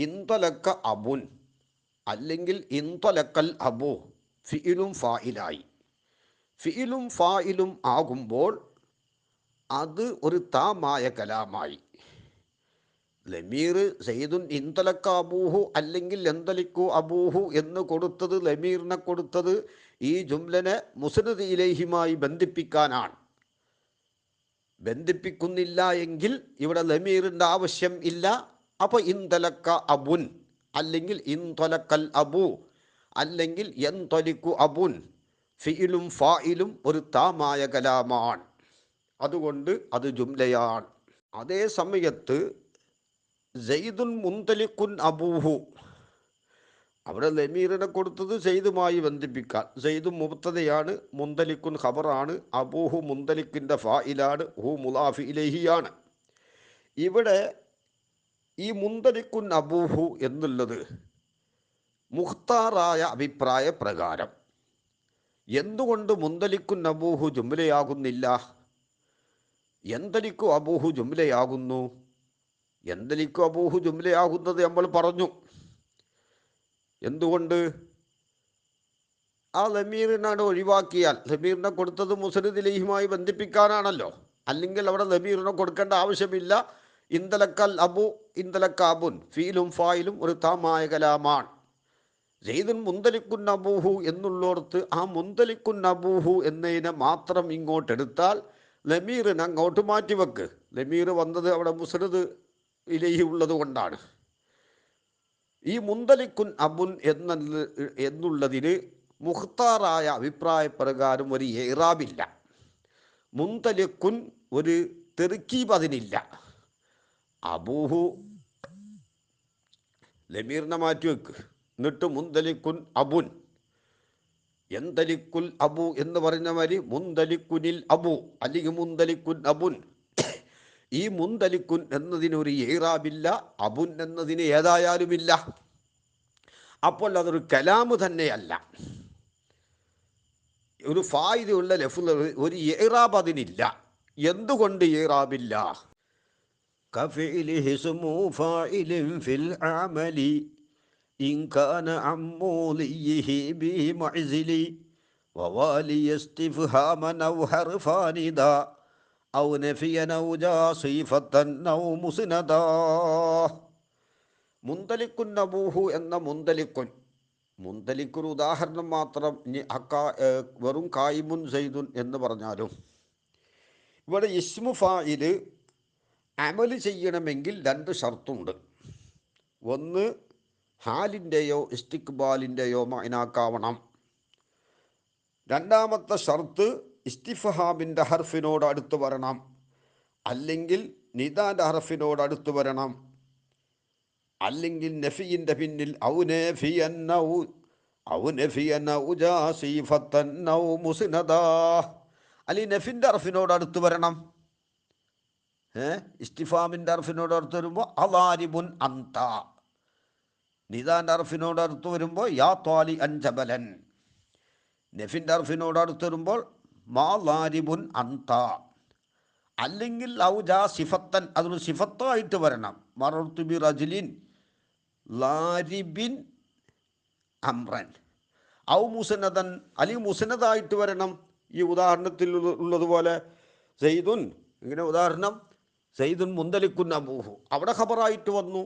ഇൻതലക്ക അബുൻ അല്ലെങ്കിൽ ഇൻതലക്കൽ അബു ഫിഇലും ഫായിലായി. ഫിഇലും ഫായിലും ആകുമ്പോൾ അത് ഒരു താമായ കലാമായി. ലമീർ സയ്യിദുൻ ഇൻതലക്ക അബൂഹു അല്ലെങ്കിൽ എന്തലിക്കു അബൂഹു എന്ന് കൊടുത്തത്, ലമീറിനെ കൊടുത്തത് ഈ ജുംലനെ മുസ്നദ് ഇലൈഹിയുമായി ബന്ധിപ്പിക്കാനാണ്. ബന്ധിപ്പിക്കുന്നില്ല എങ്കിൽ ഇവിടെ ലമീറിൻ്റെ ആവശ്യം ഇല്ല. അപ്പോൾ ഇൻതലക്ക അബുൻ അല്ലെങ്കിൽ ഇൻതലക്കൽ അബു അല്ലെങ്കിൽ യന്തലിക്കു അബുൻ, ഫിഇലും ഫായിലും ഒരു താമായ കലാമാണ്, അതുകൊണ്ട് അത് ജുംലയാണ്. അതേ സമയത്ത് സയ്യിദുൻ മുന്തലിക്കുൻ അബൂഹു, അവിടെ ലമീറിനെ കൊടുത്തത് സെയ്ദുമായി ബന്ധിപ്പിക്കാൻ. സെയ്ദും മുബ്തദയാണ്, മുന്തലിക്കുൻ ഖബറാണ്, അബൂഹു മുന്തലിക്കിൻ്റെ ഫായിലാണ്, ഹു മുലാഫി ഇലൈഹിയാണ്. ഇവിടെ ഈ മുന്തലിക്കുൻ അബൂഹു എന്നുള്ളത് മുഖ്താറായ അഭിപ്രായ പ്രകാരം എന്തുകൊണ്ട് മുന്തലിക്കുൻ അബൂഹു ജുംലയാകുന്നില്ല, എന്തലിക്കു അബൂഹു ജുംലയാകുന്നു? എന്തലിക്കു അബൂഹു ജുംലയാകുന്നത് നമ്മൾ പറഞ്ഞു. എന്തുകൊണ്ട്? ആ ലമീറിനാണ് ഒഴിവാക്കിയാൽ, ലമീറിനെ കൊടുത്തത് മുസ്നദ് ഇലൈഹിയുമായി ബന്ധിപ്പിക്കാനാണല്ലോ. അല്ലെങ്കിൽ അവിടെ ലമീറിനെ കൊടുക്കേണ്ട ആവശ്യമില്ല. ഇൻതലക്കൽ അബു ഇൻതലക്ക അബുൻ, ഫീലും ഫായിലും ഒരു താമായ കലാമാണ്. സയ്യിദുൻ മുന്തലിക്കുൻ അബൂഹു എന്നുള്ളോടത്ത് ആ മുന്തലിക്കുൻ അബൂഹു എന്നതിനെ മാത്രം ഇങ്ങോട്ടെടുത്താൽ ലമീറിനെ അങ്ങോട്ട് മാറ്റിവെക്ക്. ലമീർ വന്നത് അവിടെ മുസ്നദ് ഇലൈഹി ഉള്ളത് കൊണ്ടാണ്. ഈ മുന്തലിക്കുൻ അബുൻ എന്നുള്ളതിന് മുഖ്താറായ അഭിപ്രായ പ്രകാരം ഒരു ഇറാബില്ല. മുന്തലിക്കുൻ ഒരു തെർക്കീബ് അതിനില്ല. അബൂഹു ലമീറിനെ മാറ്റിവെക്ക്, എന്നിട്ട് മുന്തലിക്കുൻ അബുൻ, എന്തലിക്കുൽ അബു എന്ന് പറഞ്ഞ മാതിരി മുന്തലിക്കുനിൽ അബു അല്ലെങ്കിൽ മുന്തലിക്കുൻ അബുൻ. ഈ മുന്തലിക്കുൻ എന്നതിനൊരു ഇറാബില്ല, അബുൻ എന്നതിന് ഏതായാലുമില്ല. അപ്പോൾ അതൊരു കലാമ് തന്നെയല്ല. ഒരു ഫായിദയുള്ള ലഫ്ള് ഒരു ഇറാബ് അതിനില്ല. എന്തുകൊണ്ട് ഇറാബില്ല? കഫിലിഹി ഇസ്മു ഫായിലിൻ ഫിൽ അമലി ഇൻ കാന അമ്മൂലിയിഹി ബി മുഅ്സിലി വവാലി ഇസ്തിഫ്ഹാമൻ ഔ ഹർഫാനിദാ ഔ നഫിയൻ ഔ ജാസിഫത്തൻ ഔ മുസ്നദാ. മുന്തലിക്കുൻ അബൂഹു എന്ന മുന്തലിക്കൊരു ഉദാഹരണം മാത്രം. ഇനി വെറും കായിമുൻ സൈദുൻ എന്ന് പറഞ്ഞാലും ഇവിടെ ഇസ്മു ഫായില് അമല് ചെയ്യണമെങ്കിൽ 2 ഷർത്തുണ്ട്. ഒന്ന് ഹാലിൻ്റെയോ ഇസ്തിക്ബാലിൻ്റെയോ മഅനാക്കാവണം. രണ്ടാമത്തെ ഷർത്ത് ഇസ്തിഫ്ഹാമിൻ്റെ ഹർഫിനോട് അടുത്ത് വരണം, അല്ലെങ്കിൽ നിദാൻ്റെ ഹർഫിനോട് അടുത്ത് വരണം, അല്ലെങ്കിൽ നഫിയിൻ്റെ പിന്നിൽ ഔ നഫിയൻ ഔ ജാസിഫത്തൻ ഔ മുസ്നദാ, അല്ലെങ്കിൽ നഫിൻ്റെ ഹർഫിനോട് അടുത്ത് വരണം. ഇസ്തിഫാമിൻ്റെ ഹർഫിനോട് അടുത്ത് വരുമ്പോൾ അലാരിബുൻ അന്ത, നിദാൻ്റെ ഹർഫിനോട് അടുത്ത് വരുമ്പോൾ യാ ത്വാലി അൻ ജബലൻ, നഫിൻ്റെ ഹർഫിനോട് അടുത്ത് വരുമ്പോൾ മാ ലാരിബുൻ അന്ത, അല്ലെങ്കിൽ ഔ ജാ സിഫത്തൻ, അതൊരു സിഫത്തായിട്ട് വരണം. മറർത്തു ബി റജുലിൻ ലാരിബിൻ അംറൻ, ഔ മുസ്നദൻ, അല്ലെങ്കിൽ മുസ്നദായിട്ട് വരണം. ഈ ഉദാഹരണത്തിൽ ഉള്ളതുപോലെ സയ്യിദുൻ, ഇങ്ങനെ ഉദാഹരണം സയ്യിദുൻ മുന്തലിക്കുൻ അബൂഹു, അവിടെ ഖബറായിട്ട് വന്നു.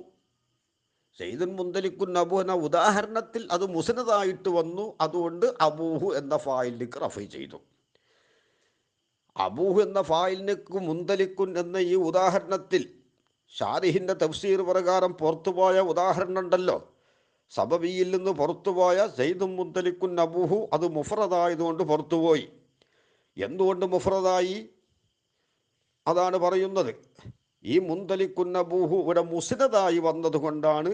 സയ്യിദുൻ മുന്തലിക്കുൻ അബൂ എന്ന ഉദാഹരണത്തിൽ അത് മുസ്നദായിട്ട് വന്നു. അതുകൊണ്ട് അബൂഹു എന്ന ഫായിലിലേക്ക് റഫൈ ചെയ്തു. അബൂഹു എന്ന ഫായിലിനേക്ക് മുന്തലിക്കുൻ എന്ന ഈ ഉദാഹരണത്തിൽ ഷാരിഹിൻ്റെ തഫ്സീർ പ്രകാരം പുറത്തുപോയ ഉദാഹരണം ഉണ്ടല്ലോ, സബബിയിൽ നിന്ന് പുറത്തുപോയ സയ്യിദുൻ മുന്തലിക്കുൻ അബൂഹു, അത് മുഫ്രദായതുകൊണ്ട് പുറത്തുപോയി. എന്തുകൊണ്ട് മുഫ്രദായി? അതാണ് പറയുന്നത്. ഈ മുന്തലിക്കുൻ അബൂഹു ഇവിടെ മുസ്നദായി വന്നതുകൊണ്ടാണ്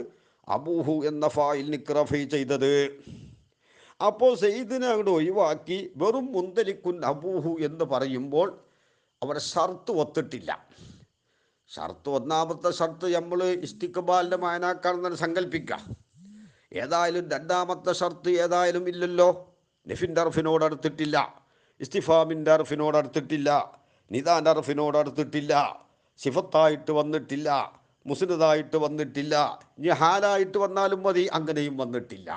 അബൂഹു എന്ന ഫായിലിന് റഫൈ ചെയ്തത്. അപ്പോൾ സയ്യിദിനെ അങ്ങോട്ട് ഒഴിവാക്കി വെറും മുന്തലിക്കുൻ അബൂഹു എന്ന് പറയുമ്പോൾ അവിടെ ഷർത്ത് ഒത്തിട്ടില്ല. ഷർത്ത്, ഒന്നാമത്തെ ഷർത്ത് നമ്മൾ ഇസ്തിക്ബാലിൻ്റെ മാനാക്കാണെന്ന് സങ്കല്പിക്കാം. ഏതായാലും രണ്ടാമത്തെ ഷർത്ത് ഏതായാലും ഇല്ലല്ലോ. നഫിൻ്റെ ഹർഫിനോട് അടുത്തിട്ടില്ല, ഇസ്തിഫാമിൻ്റെ ഹർഫിനോട് അടുത്തിട്ടില്ല, നിദാൻ്റെ ഹർഫിനോട് അടുത്തിട്ടില്ല, സിഫത്തായിട്ട് വന്നിട്ടില്ല, മുസ്നദായിട്ട് വന്നിട്ടില്ല. ഇനി ഹാലായിട്ട് വന്നാലും മതി, അങ്ങനെയും വന്നിട്ടില്ല.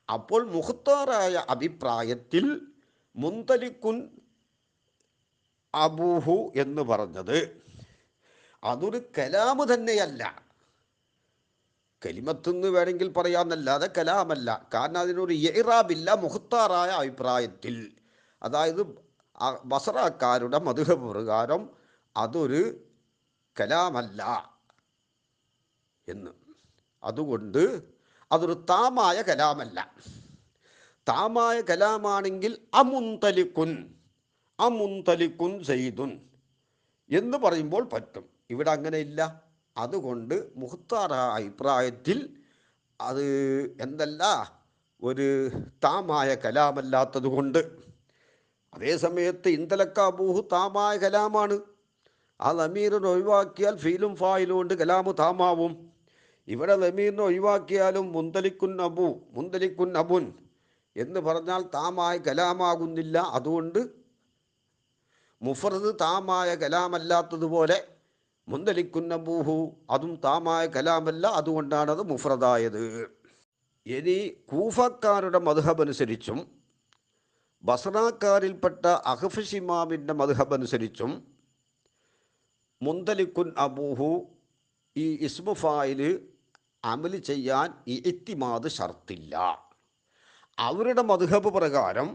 അപ്പോൾ മുഖ്താറായ അഭിപ്രായത്തിൽ മുന്തലിക്കുൻ അബൂഹു എന്ന് പറഞ്ഞത് അതൊരു കലാമ് തന്നെയല്ല. കലിമത്തെന്ന് വേണമെങ്കിൽ പറയാമെന്നല്ലാതെ കലാമല്ല. കാരണം അതിനൊരു ഇറാബില്ല മുഖ്താറായ അഭിപ്രായത്തിൽ. അതായത് ബസറക്കാരുടെ മദ്ഹബ് പ്രകാരം അതൊരു കലാമല്ല എന്ന്. അതുകൊണ്ട് അതൊരു താമായ കലാമല്ല. താമായ കലാമാണെങ്കിൽ അമുന്തലിക്കുൻ സയ്യിദുൻ എന്ന് പറയുമ്പോൾ പറ്റും. ഇവിടെ അങ്ങനെയില്ല. അതുകൊണ്ട് മുഖ്താറായ അഭിപ്രായത്തിൽ അത് എന്തല്ല, ഒരു താമായ കലാമല്ലാത്തത് കൊണ്ട്. അതേസമയത്ത് ഇന്തലക്ക അബൂഹു താമായ കലാമാണ്. ആ ലമീറിനെ ഒഴിവാക്കിയാൽ ഫീലും ഫായിലും കൊണ്ട് കലാമു താമാവും. ഇവിടെ ലമീറിനെ ഒഴിവാക്കിയാലും മുന്തലിക്കുൻ അബുൻ എന്ന് പറഞ്ഞാൽ താമായ കലാമാകുന്നില്ല. അതുകൊണ്ട് മുഫ്രദ് താമായ കലാമല്ലാത്തതുപോലെ മുന്തലിക്കുൻ അബൂഹു അതും താമായ കലാമല്ല. അതുകൊണ്ടാണത് മുഫ്രദായത്. ഇനി കൂഫക്കാരുടെ മദ്ഹബ് അനുസരിച്ചും ബസ്രാക്കാരിൽപ്പെട്ട അഹ്ഫശ് ഇമാമിൻ്റെ മദ്ഹബ് അനുസരിച്ചും മുന്തലിക്കുൻ അബൂഹു ഈ ഇസ്മു ഫായില് അമല് ചെയ്യാൻ ഈ ഇത്തിമാദ് ഷർത്തില്ല. അവരുടെ മദ്ഹബ് പ്രകാരം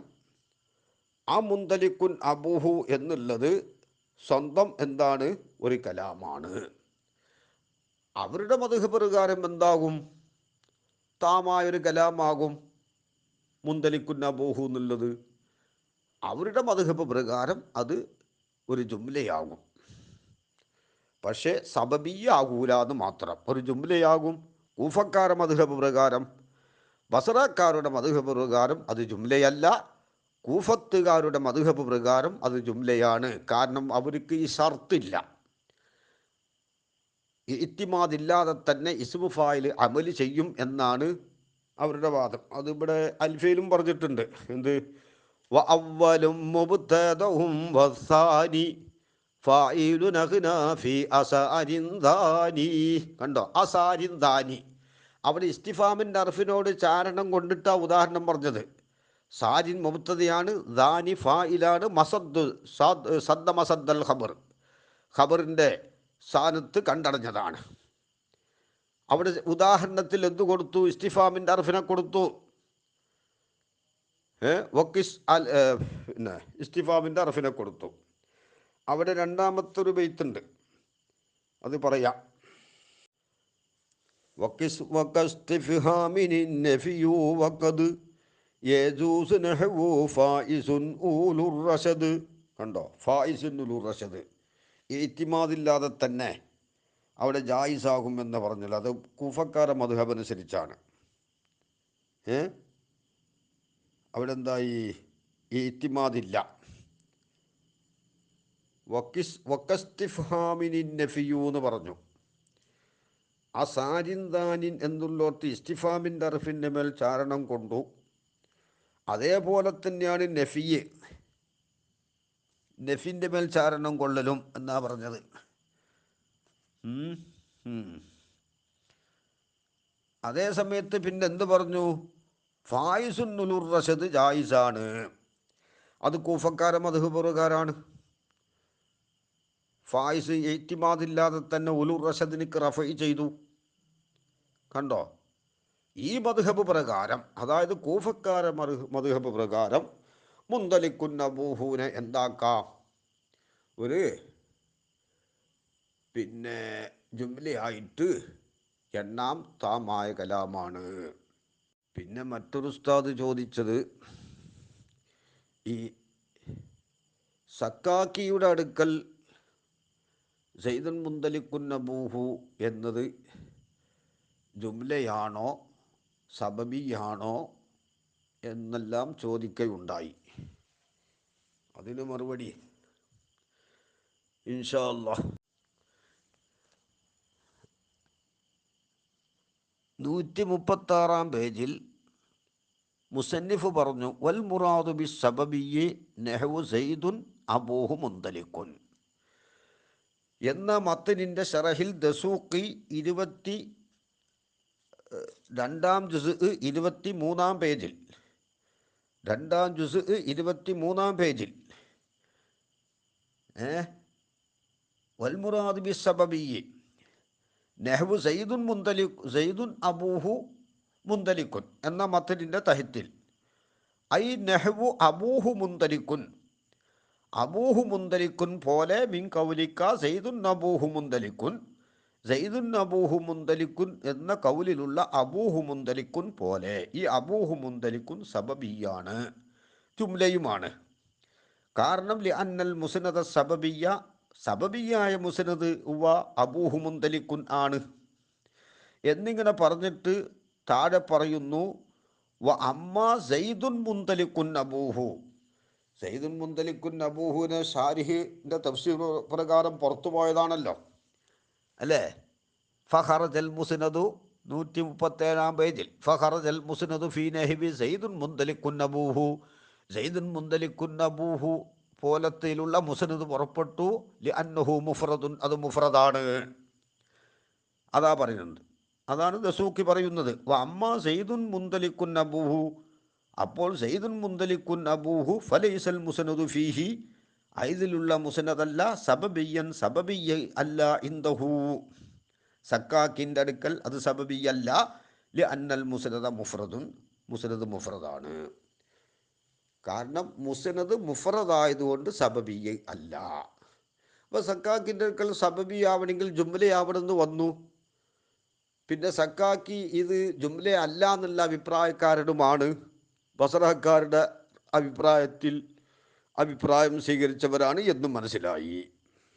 ആ മുന്തലിക്കുൻ അബൂഹു എന്നുള്ളത് സ്വന്തം എന്താണ്, ഒരു കലാമാണ്. അവരുടെ മദ്ഹബ് പ്രകാരം എന്താകും, താമായൊരു കലാമാകും മുന്തലിക്കുൻ അബൂഹു എന്നുള്ളത്. അവരുടെ മദ്ഹബ് പ്രകാരം അത് ഒരു ജുംലയാകും. പക്ഷേ സബബിയാകൂല എന്ന് മാത്രം, ഒരു ജുംലയാകും. കൂഫക്കാരുടെ മദ്ഹബ് പ്രകാരം, ബസറക്കാരുടെ മദ്ഹബ് പ്രകാരം അത് ജുംലയല്ല. കൂഫത്തുകാരുടെ മദ്ഹബ് പ്രകാരം അത് ജുംലയാണ്. കാരണം അവർക്ക് ഈ ഷർത്തില്ല, ഈ ഇത്തിമാദില്ലാതെ തന്നെ ഇസ്മു ഫായിൽ അമല് ചെയ്യും എന്നാണ് അവരുടെ വാദം. അതിവിടെ അൽഫയിലും പറഞ്ഞിട്ടുണ്ട്. എന്ത്, വ അവലും മുബ്തദഉം വസാനി ഫായിലുൻ അഗ്നാ ഫി അസാരിന്ദാനി. കണ്ടോ, അസാരിന്ദാനി. അവിടെ ഇസ്തിഫാമിൻ്റെ അർഫിനോട് ചാരണം കൊണ്ടിട്ടാ ഉദാഹരണം പറഞ്ഞത്. സാരിൻ മുബ്തദയാണ്, ദാനി ഫായിലാണ്, മസദ് സദ്ദ മസദ്ദൽ ഖബർ, ഖബറിൻ്റെ സ്ഥാനത്ത് കണ്ടടഞ്ഞതാണ്. അവിടെ ഉദാഹരണത്തിൽ എന്തു കൊടുത്തു? ഇസ്തിഫാമിൻ്റെ അർഫിനെ കൊടുത്തു. വക്കിസ് അൽ പിന്നെ ഇസ്തിഫാമിൻ്റെ അർഫിനെ കൊടുത്തു. അവിടെ രണ്ടാമത്തെ ഒരു ബെയ്ത്തുണ്ട്, അത് പറയാം. വക്കിസ് വക്കസ്തിഫ്ഹാമിനി നഫിയു വഖദ് യജൂസ് നഹ്വു ഫായിസുൻ ഉലുർ റശദ്. കണ്ടോ, ഫായിസുൻ ഉലുർ റശദ്. ഇത്തിമാദില്ലാതെ തന്നെ അവിടെ ജായിസാകും എന്ന് പറഞ്ഞാൽ അത് കൂഫക്കാര മദ്ഹബ് അനുസരിച്ചാണ്. അവിടെ എന്തായി? ഈ ഇത്തിമാദില്ല. വക്കസ്തിഫ്ഹാമിനി നഫിയു എന്ന് പറഞ്ഞു. ആ സാരിന്ദാനിൻ എന്നുള്ളോർത്ത് ഇസ്തിഫാമിൻ്റെ അർഫിൻ്റെ മേൽ ചാരണം കൊണ്ടു. അതേപോലെ തന്നെയാണ് നഫിൻ്റെ മേൽ ചാരണം കൊള്ളലും എന്നാ പറഞ്ഞത്. അതേ സമയത്ത് പിന്നെ എന്ത് പറഞ്ഞു? ഫായിസുൻ ഉലുർ റശദ് ജായിസാണ്. അത് കൂഫക്കാര മദ്ഹബ് പ്രകാരാണ്. ഫായിസ് ഇത്തിമാദില്ലാതെ തന്നെ ഉലുർ റശദിനിക്ക് റഫഇ ചെയ്തു. കണ്ടോ, ഈ മദ്ഹബ് പ്രകാരം, അതായത് കൂഫക്കാര മദ്ഹബ് പ്രകാരം മുന്തലിക്കുൻ അബൂഹുവിനെ എന്താക്കാം? ഒരു പിന്നെ ജുംലയായിട്ട് എണ്ണാം താമായ കലാമാണ്. പിന്നെ മറ്റൊരു ഉസ്താദ് ചോദിച്ചത്, ഈ സക്കാക്കിയുടെ അടുക്കൽ സൈദുൻ മുന്തലിക്കുൻ അബൂഹു എന്നത് ജുംലയാണോ സബബിയാണോ എന്നെല്ലാം ചോദിക്കുകയുണ്ടായി. അതിന് മറുപടി ഇൻഷാ അല്ലാഹ് 136-ാം പേജിൽ മുസന്നിഫ് പറഞ്ഞു, വൽ മുറാദു ബി സബബിയ്യി നഹ്വു സൈദുൻ അബൂഹു മുന്തലിക്കുൻ എന്ന മത്തനിൻ്റെ ഷറഹിൽ ദസൂഖി 22-ാം ജുസ് 23-ാം പേജിൽ 2-ാം ജുസ് 23-ാം പേജിൽ വൽ മുറാദു ബി സബബിയ്യി നഹ്വു സൈദുൻ അബൂഹു മുന്തലിക്കുൻ എന്ന മത്തനിൻ്റെ തഹത്തിൽ ഐ നഹ്വു അബൂഹു മുന്തലിക്കുൻ, അബൂഹു മുന്തലിക്കുൻ പോലെ മിൻ കൗലിക്ക സൈദുൻ അബൂഹു മുന്തലിക്കുൻ, സൈദുൻ അബൂഹു മുന്തലിക്കുൻ എന്ന കൗലിലുള്ള അബൂഹു മുന്തലിക്കുൻ പോലെ. ഈ അബൂഹു മുന്തലിക്കുൻ സബബിയാണ്, ജുംലയുമാണ്. കാരണം ലി അന്നൽ മുസ്നദ സബബിയ, സബബിയായ മുസ്നദ് ഉവ അബൂഹു മുന്തലിക്കുൻ ആണ് എന്നിങ്ങനെ പറഞ്ഞിട്ട് താഴെ പറയുന്നു, വ അമ്മ സൈദുൻ മുന്തലിക്കുൻ അബൂഹു. സൈദുൻ മുന്തലിക്കുൻ അബൂഹുവിനെ ഷാരിഹിൻ്റെ തഫ്സീർ പ്രകാരം പുറത്തു പോയതാണല്ലോ, അല്ലേ? ഫഖറജൽ മുസ്നദു 137-ാം പേജിൽ ഫഖറജൽ മുസ്നദു ഫീ നഹ്വി സൈദുൻ മുന്തലിക്കുൻ അബൂഹു, സൈദുൻ മുന്തലിക്കുൻ അബൂഹു പോലത്തിലുള്ള മുസ്നദ് പുറപ്പെട്ടു. ലി അന്നഹു മുഫ്രദുൻ, അത് മുഫ്രദാണ്. അതാ പറയുന്നുണ്ട്, അതാണ് ദസൂഖി പറയുന്നത്. വ അമ്മ സൈദുൻ മുന്തലിക്കുൻ അബൂഹു, അപ്പോൾ സൈദുൻ മുന്തലിക്കുൻ അബൂഹു ഫലൈസൽ മുസ്നദു ഫീഹി, ഇതിലുള്ള മുസ്നദല്ല, സബബിയൻ സബബിയ അല്ല, ഇൻദഹു സക്കാക്കിൻ്റെ അടുക്കൽ അത് സബബിയല്ല. ലി അന്നൽ മുസ്നദ മുഫ്രദുൻ, മുസ്നദ് മുഫ്രദാണ്. കാരണം മുസ്നദ് മുഫ്രദായതുകൊണ്ട് സബബിയ അല്ല. അപ്പോൾ സക്കാക്കിൻ്റെ അടുക്കൽ സബബിയാവണമെങ്കിൽ ജുംലയാവണമെന്ന് വന്നു. പിന്നെ സക്കാക്കി ഇത് ജുംല അല്ല എന്നുള്ള അഭിപ്രായക്കാരനുമാണ്. ബസറക്കാരുടെ അഭിപ്രായം സ്വീകരിച്ചവരാണ് എന്നും മനസ്സിലായി.